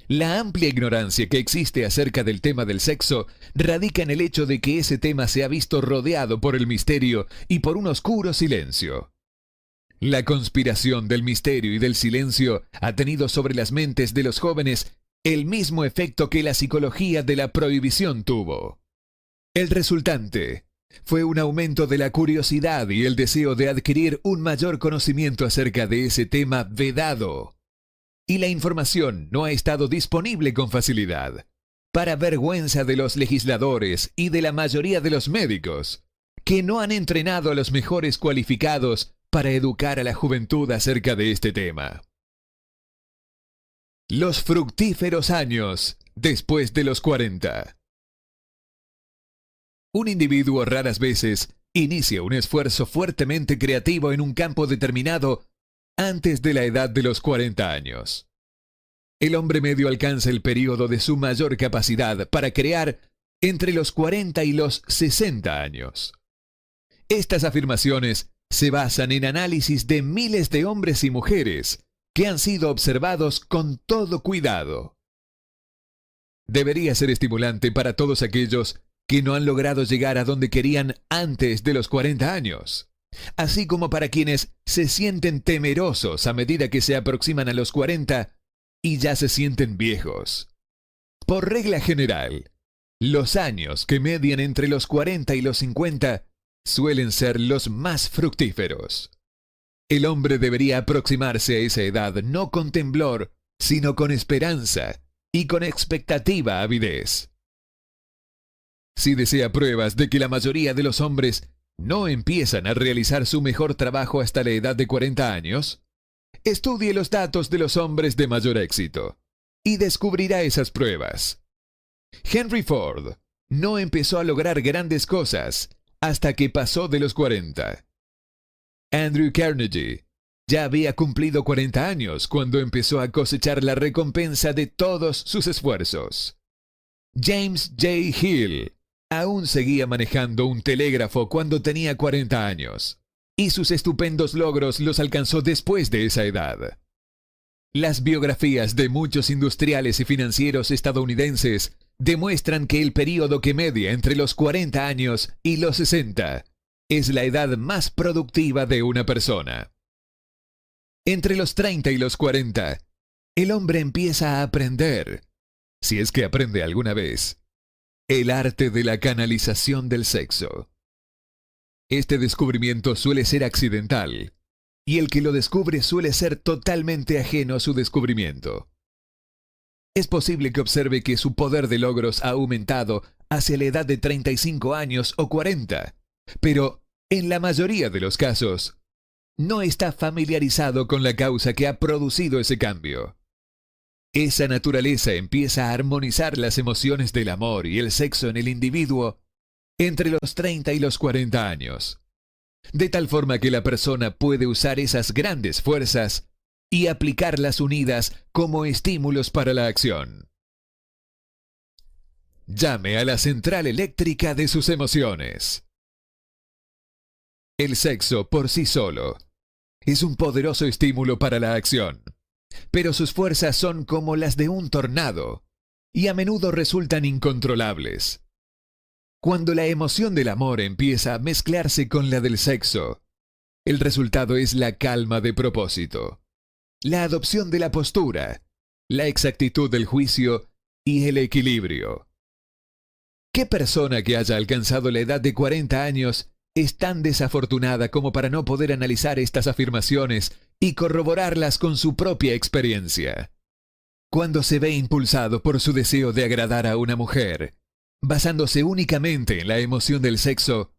La amplia ignorancia que existe acerca del tema del sexo radica en el hecho de que ese tema se ha visto rodeado por el misterio y por un oscuro silencio. La conspiración del misterio y del silencio ha tenido sobre las mentes de los jóvenes el mismo efecto que la psicología de la prohibición tuvo. El resultante fue un aumento de la curiosidad y el deseo de adquirir un mayor conocimiento acerca de ese tema vedado. Y la información no ha estado disponible con facilidad, para vergüenza de los legisladores y de la mayoría de los médicos, que no han entrenado a los mejores cualificados para educar a la juventud acerca de este tema. Los fructíferos años después de los 40. Un individuo raras veces inicia un esfuerzo fuertemente creativo en un campo determinado antes de la edad de los 40 años. El hombre medio alcanza el período de su mayor capacidad para crear entre los 40 y los 60 años. Estas afirmaciones se basan en análisis de miles de hombres y mujeres que han sido observados con todo cuidado. Debería ser estimulante para todos aquellos que no han logrado llegar a donde querían antes de los 40 años. así como para quienes se sienten temerosos a medida que se aproximan a los 40 y ya se sienten viejos. Por regla general, los años que median entre los 40 y los 50 suelen ser los más fructíferos. El hombre debería aproximarse a esa edad no con temblor, sino con esperanza y con expectativa avidez. Si desea pruebas de que la mayoría de los hombres no empiezan a realizar su mejor trabajo hasta la edad de 40 años, estudie los datos de los hombres de mayor éxito y descubrirá esas pruebas. Henry Ford no empezó a lograr grandes cosas hasta que pasó de los 40. Andrew Carnegie ya había cumplido 40 años cuando empezó a cosechar la recompensa de todos sus esfuerzos. James J. Hill aún seguía manejando un telégrafo cuando tenía 40 años, y sus estupendos logros los alcanzó después de esa edad. Las biografías de muchos industriales y financieros estadounidenses demuestran que el período que media entre los 40 años y los 60 es la edad más productiva de una persona. Entre los 30 y los 40, el hombre empieza a aprender, si es que aprende alguna vez, el arte de la canalización del sexo. Este descubrimiento suele ser accidental, y el que lo descubre suele ser totalmente ajeno a su descubrimiento. Es posible que observe que su poder de logros ha aumentado hacia la edad de 35 años o 40, pero en la mayoría de los casos, no está familiarizado con la causa que ha producido ese cambio. Esa naturaleza empieza a armonizar las emociones del amor y el sexo en el individuo entre los 30 y los 40 años, de tal forma que la persona puede usar esas grandes fuerzas y aplicarlas unidas como estímulos para la acción. Llame a la central eléctrica de sus emociones. El sexo por sí solo es un poderoso estímulo para la acción, pero sus fuerzas son como las de un tornado y a menudo resultan incontrolables. Cuando la emoción del amor empieza a mezclarse con la del sexo, el resultado es la calma de propósito, la adopción de la postura, la exactitud del juicio y el equilibrio. ¿Qué persona que haya alcanzado la edad de 40 años es tan desafortunada como para no poder analizar estas afirmaciones y corroborarlas con su propia experiencia? Cuando se ve impulsado por su deseo de agradar a una mujer, basándose únicamente en la emoción del sexo,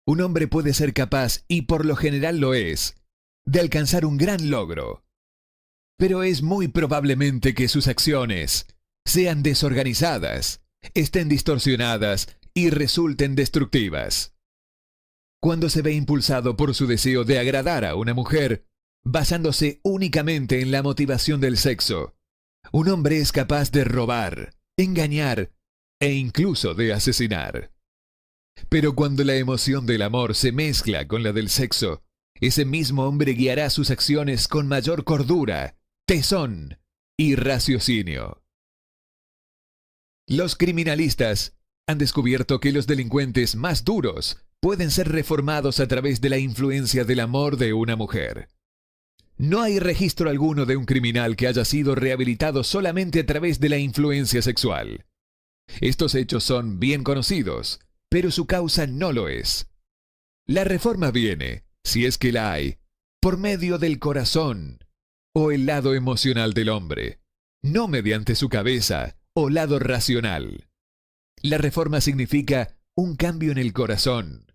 un hombre puede ser capaz, y por lo general lo es, de alcanzar un gran logro. Pero es muy probablemente que sus acciones sean desorganizadas, estén distorsionadas y resulten destructivas. Cuando se ve impulsado por su deseo de agradar a una mujer, basándose únicamente en la motivación del sexo, un hombre es capaz de robar, engañar e incluso de asesinar. Pero cuando la emoción del amor se mezcla con la del sexo, ese mismo hombre guiará sus acciones con mayor cordura, tesón y raciocinio. Los criminalistas han descubierto que los delincuentes más duros pueden ser reformados a través de la influencia del amor de una mujer. No hay registro alguno de un criminal que haya sido rehabilitado solamente a través de la influencia sexual. Estos hechos son bien conocidos, pero su causa no lo es. La reforma viene, si es que la hay, por medio del corazón o el lado emocional del hombre, no mediante su cabeza o lado racional. La reforma significa un cambio en el corazón.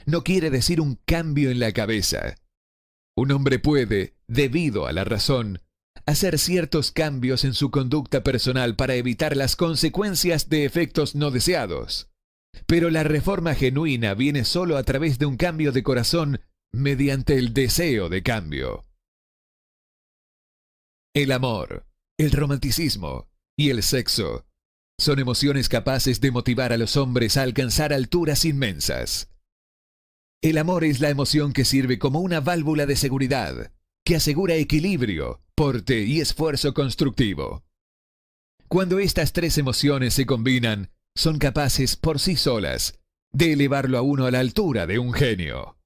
No quiere decir un cambio en la cabeza. Un hombre puede, debido a la razón, hacer ciertos cambios en su conducta personal para evitar las consecuencias de efectos no deseados. Pero la reforma genuina viene solo a través de un cambio de corazón mediante el deseo de cambio. El amor, el romanticismo y el sexo son emociones capaces de motivar a los hombres a alcanzar alturas inmensas. El amor es la emoción que sirve como una válvula de seguridad, que asegura equilibrio, porte y esfuerzo constructivo. Cuando estas tres emociones se combinan, son capaces por sí solas de elevarlo a uno a la altura de un genio.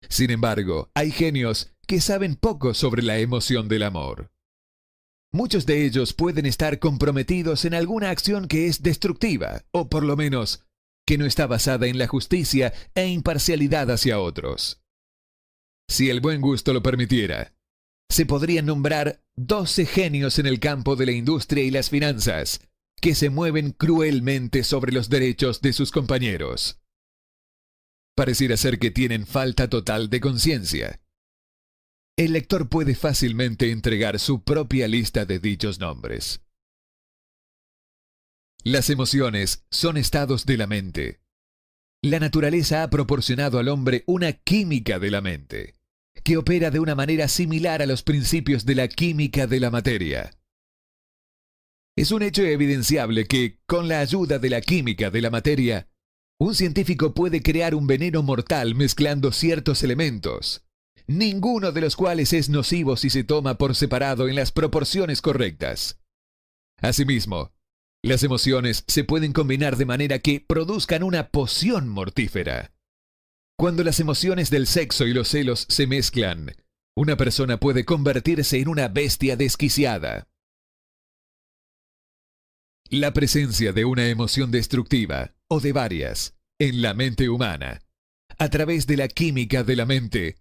Sin embargo, hay genios que saben poco sobre la emoción del amor. Muchos de ellos pueden estar comprometidos en alguna acción que es destructiva, o por lo menos, que no está basada en la justicia e imparcialidad hacia otros. Si el buen gusto lo permitiera, se podrían nombrar 12 genios en el campo de la industria y las finanzas, que se mueven cruelmente sobre los derechos de sus compañeros. Pareciera ser que tienen falta total de conciencia. El lector puede fácilmente entregar su propia lista de dichos nombres. Las emociones son estados de la mente. La naturaleza ha proporcionado al hombre una química de la mente, que opera de una manera similar a los principios de la química de la materia. Es un hecho evidenciable que, con la ayuda de la química de la materia, un científico puede crear un veneno mortal mezclando ciertos elementos, ninguno de los cuales es nocivo si se toma por separado en las proporciones correctas. Asimismo, las emociones se pueden combinar de manera que produzcan una poción mortífera. Cuando las emociones del sexo y los celos se mezclan, una persona puede convertirse en una bestia desquiciada. La presencia de una emoción destructiva, o de varias, en la mente humana, a través de la química de la mente,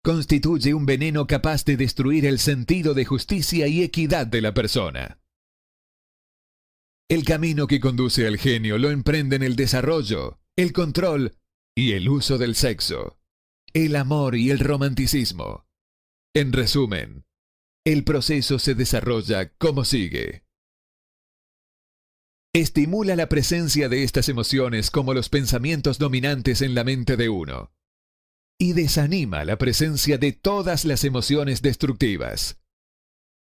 constituye un veneno capaz de destruir el sentido de justicia y equidad de la persona. El camino que conduce al genio lo emprenden el desarrollo, el control y el uso del sexo, el amor y el romanticismo. En resumen, el proceso se desarrolla como sigue. Estimula la presencia de estas emociones como los pensamientos dominantes en la mente de uno, y desanima la presencia de todas las emociones destructivas.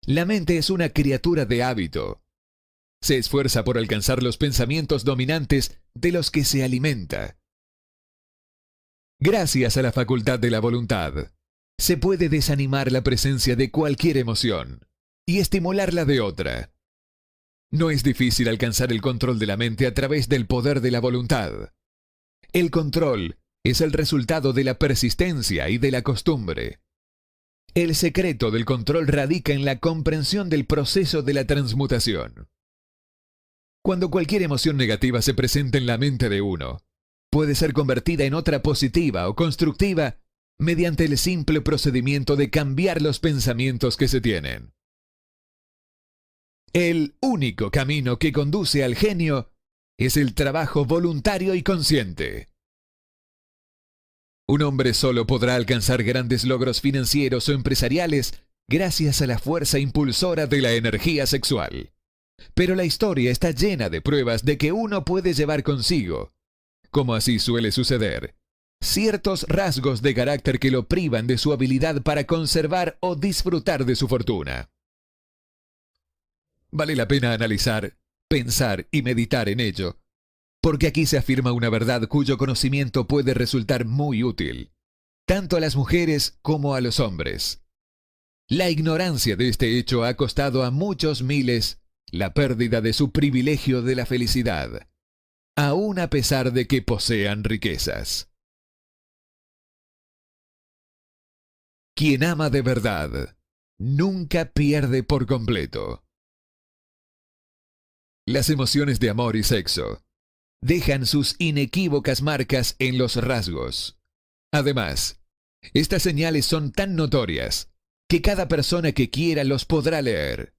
La mente es una criatura de hábito. Se esfuerza por alcanzar los pensamientos dominantes de los que se alimenta. Gracias a la facultad de la voluntad, se puede desanimar la presencia de cualquier emoción y estimularla de otra. No es difícil alcanzar el control de la mente a través del poder de la voluntad. El control es el resultado de la persistencia y de la costumbre. El secreto del control radica en la comprensión del proceso de la transmutación. Cuando cualquier emoción negativa se presenta en la mente de uno, puede ser convertida en otra positiva o constructiva mediante el simple procedimiento de cambiar los pensamientos que se tienen. El único camino que conduce al genio es el trabajo voluntario y consciente. Un hombre solo podrá alcanzar grandes logros financieros o empresariales gracias a la fuerza impulsora de la energía sexual. Pero la historia está llena de pruebas de que uno puede llevar consigo, como así suele suceder, ciertos rasgos de carácter que lo privan de su habilidad para conservar o disfrutar de su fortuna. Vale la pena analizar, pensar y meditar en ello, porque aquí se afirma una verdad cuyo conocimiento puede resultar muy útil, tanto a las mujeres como a los hombres. La ignorancia de este hecho ha costado a muchos miles la pérdida de su privilegio de la felicidad, aun a pesar de que posean riquezas. Quien ama de verdad nunca pierde por completo. Las emociones de amor y sexo dejan sus inequívocas marcas en los rasgos. Además, estas señales son tan notorias que cada persona que quiera los podrá leer.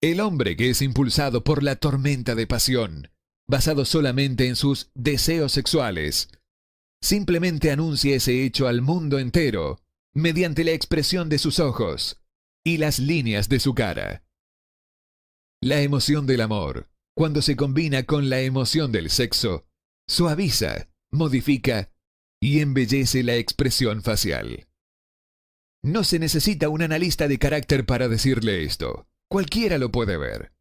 El hombre que es impulsado por la tormenta de pasión, basado solamente en sus deseos sexuales, simplemente anuncia ese hecho al mundo entero mediante la expresión de sus ojos y las líneas de su cara. La emoción del amor, cuando se combina con la emoción del sexo, suaviza, modifica y embellece la expresión facial. No se necesita un analista de carácter para decirle esto. Cualquiera lo puede ver.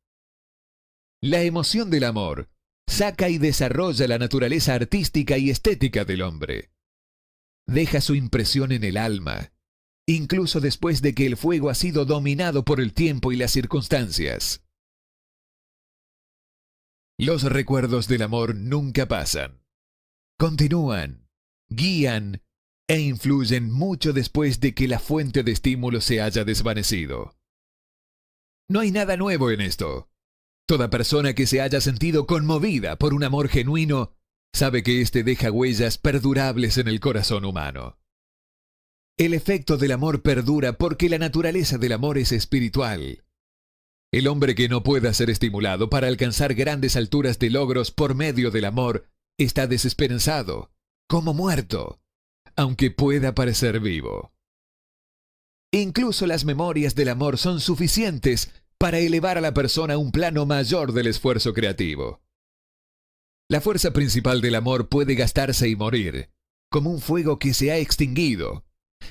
La emoción del amor saca y desarrolla la naturaleza artística y estética del hombre. Deja su impresión en el alma, incluso después de que el fuego ha sido dominado por el tiempo y las circunstancias. Los recuerdos del amor nunca pasan. Continúan, guían e influyen mucho después de que la fuente de estímulo se haya desvanecido. No hay nada nuevo en esto. Toda persona que se haya sentido conmovida por un amor genuino sabe que éste deja huellas perdurables en el corazón humano. El efecto del amor perdura porque la naturaleza del amor es espiritual. El hombre que no pueda ser estimulado para alcanzar grandes alturas de logros por medio del amor está desesperanzado, como muerto, aunque pueda parecer vivo. Incluso las memorias del amor son suficientes para elevar a la persona a un plano mayor del esfuerzo creativo. La fuerza principal del amor puede gastarse y morir, como un fuego que se ha extinguido,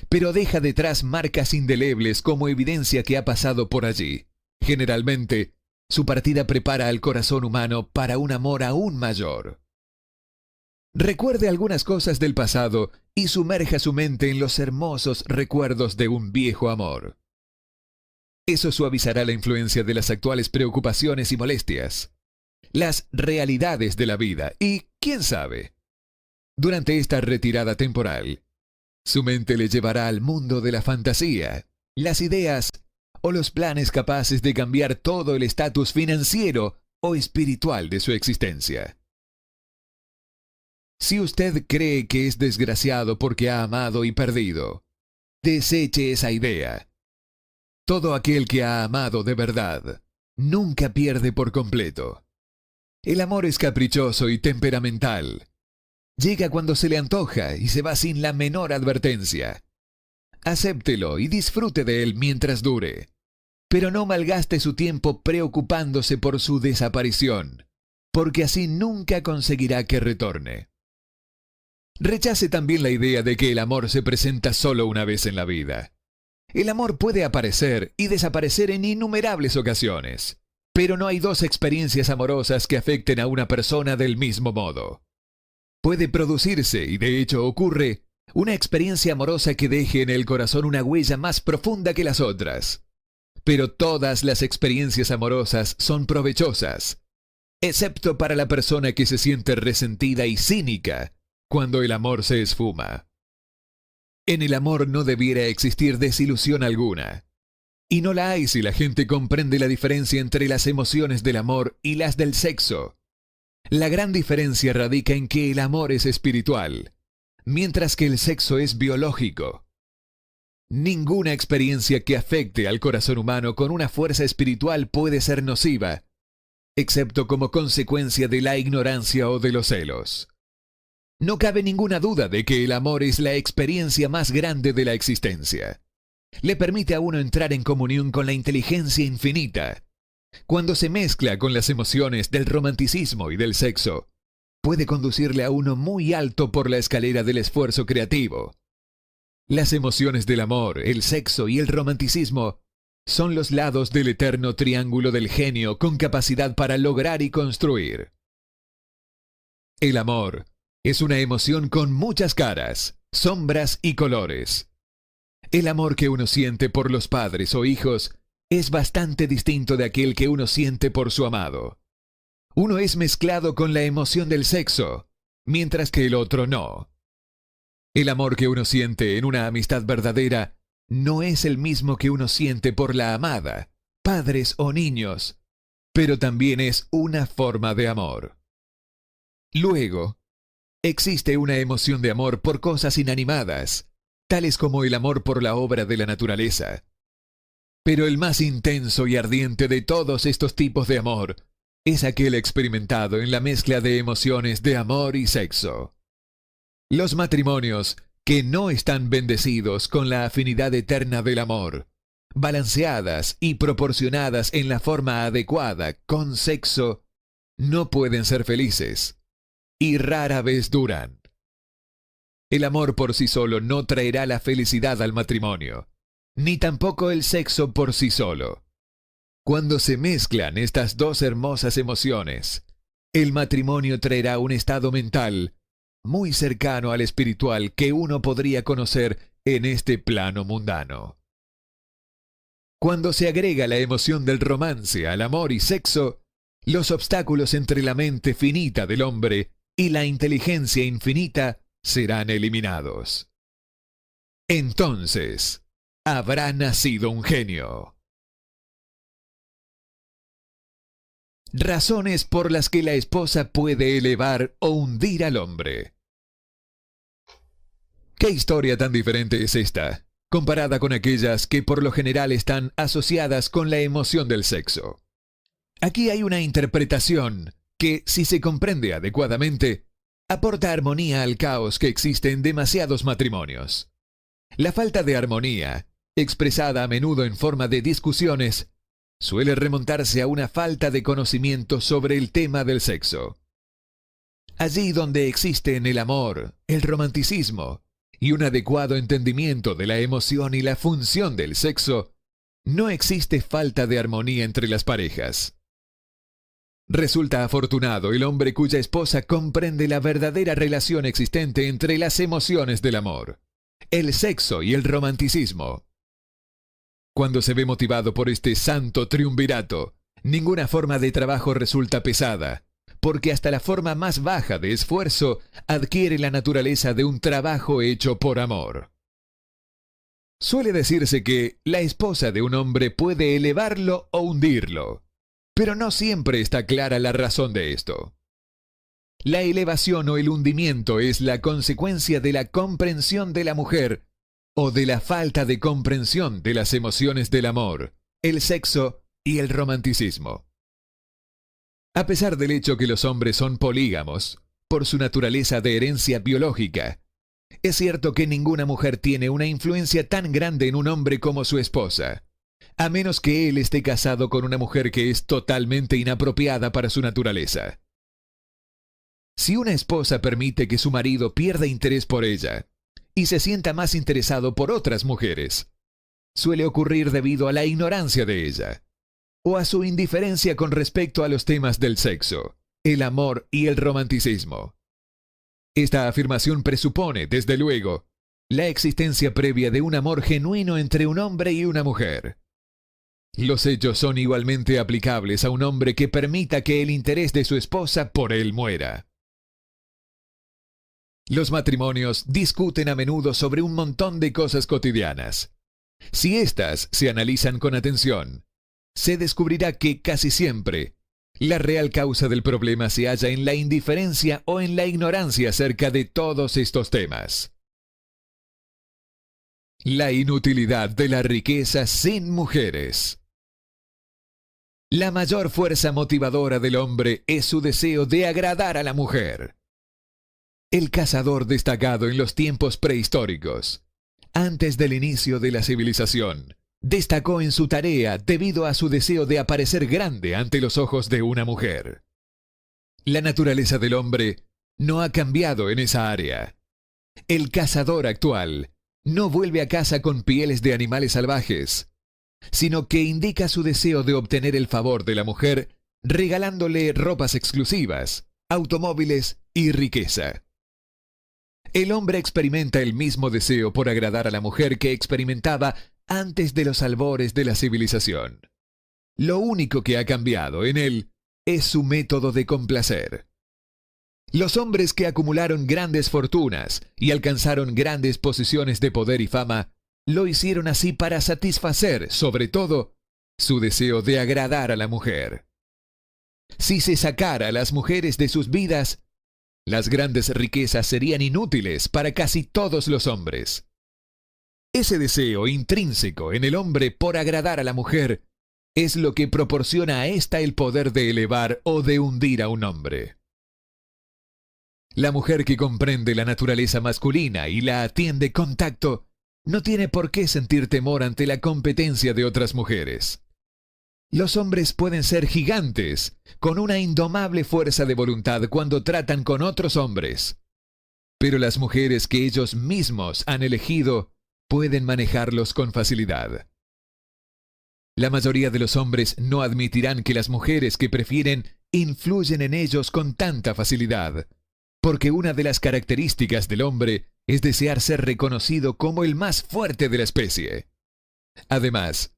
pero deja detrás marcas indelebles como evidencia que ha pasado por allí. Generalmente, su partida prepara al corazón humano para un amor aún mayor. Recuerde algunas cosas del pasado y sumerja su mente en los hermosos recuerdos de un viejo amor. Eso suavizará la influencia de las actuales preocupaciones y molestias, las realidades de la vida y, quién sabe, durante esta retirada temporal, su mente le llevará al mundo de la fantasía, las ideas o los planes capaces de cambiar todo el estatus financiero o espiritual de su existencia. Si usted cree que es desgraciado porque ha amado y perdido, deseche esa idea. Todo aquel que ha amado de verdad nunca pierde por completo. El amor es caprichoso y temperamental. Llega cuando se le antoja y se va sin la menor advertencia. Acéptelo y disfrute de él mientras dure, pero no malgaste su tiempo preocupándose por su desaparición, porque así nunca conseguirá que retorne. Rechace también la idea de que el amor se presenta solo una vez en la vida. El amor puede aparecer y desaparecer en innumerables ocasiones, pero no hay dos experiencias amorosas que afecten a una persona del mismo modo. Puede producirse, y de hecho ocurre, una experiencia amorosa que deje en el corazón una huella más profunda que las otras. Pero todas las experiencias amorosas son provechosas, excepto para la persona que se siente resentida y cínica cuando el amor se esfuma. En el amor no debiera existir desilusión alguna, y no la hay si la gente comprende la diferencia entre las emociones del amor y las del sexo. La gran diferencia radica en que el amor es espiritual, mientras que el sexo es biológico. Ninguna experiencia que afecte al corazón humano con una fuerza espiritual puede ser nociva, excepto como consecuencia de la ignorancia o de los celos. No cabe ninguna duda de que el amor es la experiencia más grande de la existencia. Le permite a uno entrar en comunión con la inteligencia infinita. Cuando se mezcla con las emociones del romanticismo y del sexo, puede conducirle a uno muy alto por la escalera del esfuerzo creativo. Las emociones del amor, el sexo y el romanticismo son los lados del eterno triángulo del genio con capacidad para lograr y construir. El amor es una emoción con muchas caras, sombras y colores. El amor que uno siente por los padres o hijos es bastante distinto de aquel que uno siente por su amado. Uno es mezclado con la emoción del sexo, mientras que el otro no. El amor que uno siente en una amistad verdadera no es el mismo que uno siente por la amada, padres o niños, pero también es una forma de amor. Luego, existe una emoción de amor por cosas inanimadas, tales como el amor por la obra de la naturaleza. Pero el más intenso y ardiente de todos estos tipos de amor es aquel experimentado en la mezcla de emociones de amor y sexo. Los matrimonios que no están bendecidos con la afinidad eterna del amor, balanceadas y proporcionadas en la forma adecuada con sexo, no pueden ser felices y rara vez duran. El amor por sí solo no traerá la felicidad al matrimonio, ni tampoco el sexo por sí solo. Cuando se mezclan estas dos hermosas emociones, el matrimonio traerá un estado mental muy cercano al espiritual que uno podría conocer en este plano mundano. Cuando se agrega la emoción del romance al amor y sexo, los obstáculos entre la mente finita del hombre y la inteligencia infinita serán eliminados. entonces habrá nacido un genio. Razones por las que la esposa puede elevar o hundir al hombre. ¿Qué historia tan diferente es esta, comparada con aquellas que por lo general están asociadas con la emoción del sexo? Aquí hay una interpretación que, si se comprende adecuadamente, aporta armonía al caos que existe en demasiados matrimonios. La falta de armonía, expresada a menudo en forma de discusiones, suele remontarse a una falta de conocimiento sobre el tema del sexo. Allí donde existen el amor, el romanticismo y un adecuado entendimiento de la emoción y la función del sexo, no existe falta de armonía entre las parejas. Resulta afortunado el hombre cuya esposa comprende la verdadera relación existente entre las emociones del amor, el sexo y el romanticismo. Cuando se ve motivado por este santo triunvirato, ninguna forma de trabajo resulta pesada, porque hasta la forma más baja de esfuerzo adquiere la naturaleza de un trabajo hecho por amor. Suele decirse que la esposa de un hombre puede elevarlo o hundirlo, pero no siempre está clara la razón de esto. La elevación o el hundimiento es la consecuencia de la comprensión de la mujer o de la falta de comprensión de las emociones del amor, el sexo y el romanticismo. A pesar del hecho que los hombres son polígamos, por su naturaleza de herencia biológica, es cierto que ninguna mujer tiene una influencia tan grande en un hombre como su esposa, a menos que él esté casado con una mujer que es totalmente inapropiada para su naturaleza. Si una esposa permite que su marido pierda interés por ella y se sienta más interesado por otras mujeres, suele ocurrir debido a la ignorancia de ella, o a su indiferencia con respecto a los temas del sexo, el amor y el romanticismo. Esta afirmación presupone, desde luego, la existencia previa de un amor genuino entre un hombre y una mujer. Los hechos son igualmente aplicables a un hombre que permita que el interés de su esposa por él muera. Los matrimonios discuten a menudo sobre un montón de cosas cotidianas. Si éstas se analizan con atención, se descubrirá que casi siempre la real causa del problema se halla en la indiferencia o en la ignorancia acerca de todos estos temas. La inutilidad de la riqueza sin mujeres. La mayor fuerza motivadora del hombre es su deseo de agradar a la mujer. El cazador destacado en los tiempos prehistóricos, antes del inicio de la civilización, destacó en su tarea debido a su deseo de aparecer grande ante los ojos de una mujer. La naturaleza del hombre no ha cambiado en esa área. El cazador actual no vuelve a casa con pieles de animales salvajes, sino que indica su deseo de obtener el favor de la mujer regalándole ropas exclusivas, automóviles y riqueza. El hombre experimenta el mismo deseo por agradar a la mujer que experimentaba antes de los albores de la civilización. Lo único que ha cambiado en él es su método de complacer. Los hombres que acumularon grandes fortunas y alcanzaron grandes posiciones de poder y fama lo hicieron así para satisfacer, sobre todo, su deseo de agradar a la mujer. Si se sacara a las mujeres de sus vidas, las grandes riquezas serían inútiles para casi todos los hombres. Ese deseo intrínseco en el hombre por agradar a la mujer es lo que proporciona a ésta el poder de elevar o de hundir a un hombre. La mujer que comprende la naturaleza masculina y la atiende con tacto no tiene por qué sentir temor ante la competencia de otras mujeres. Los hombres pueden ser gigantes, con una indomable fuerza de voluntad cuando tratan con otros hombres. Pero las mujeres que ellos mismos han elegido pueden manejarlos con facilidad. La mayoría de los hombres no admitirán que las mujeres que prefieren influyen en ellos con tanta facilidad, porque una de las características del hombre es desear ser reconocido como el más fuerte de la especie. Además,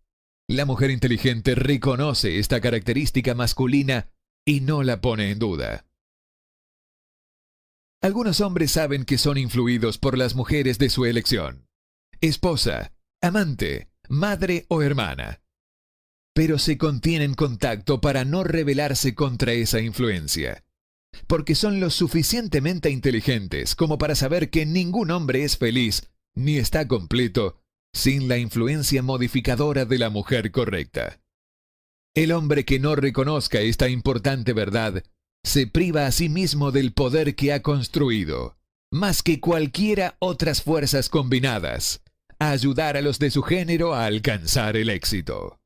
la mujer inteligente reconoce esta característica masculina y no la pone en duda. Algunos hombres saben que son influidos por las mujeres de su elección. esposa, amante, madre o hermana. Pero se contiene en contacto para no rebelarse contra esa influencia, porque son lo suficientemente inteligentes como para saber que ningún hombre es feliz ni está completo sin la influencia modificadora de la mujer correcta. El hombre que no reconozca esta importante verdad se priva a sí mismo del poder que ha construido, más que cualquiera otras fuerzas combinadas, a ayudar a los de su género a alcanzar el éxito.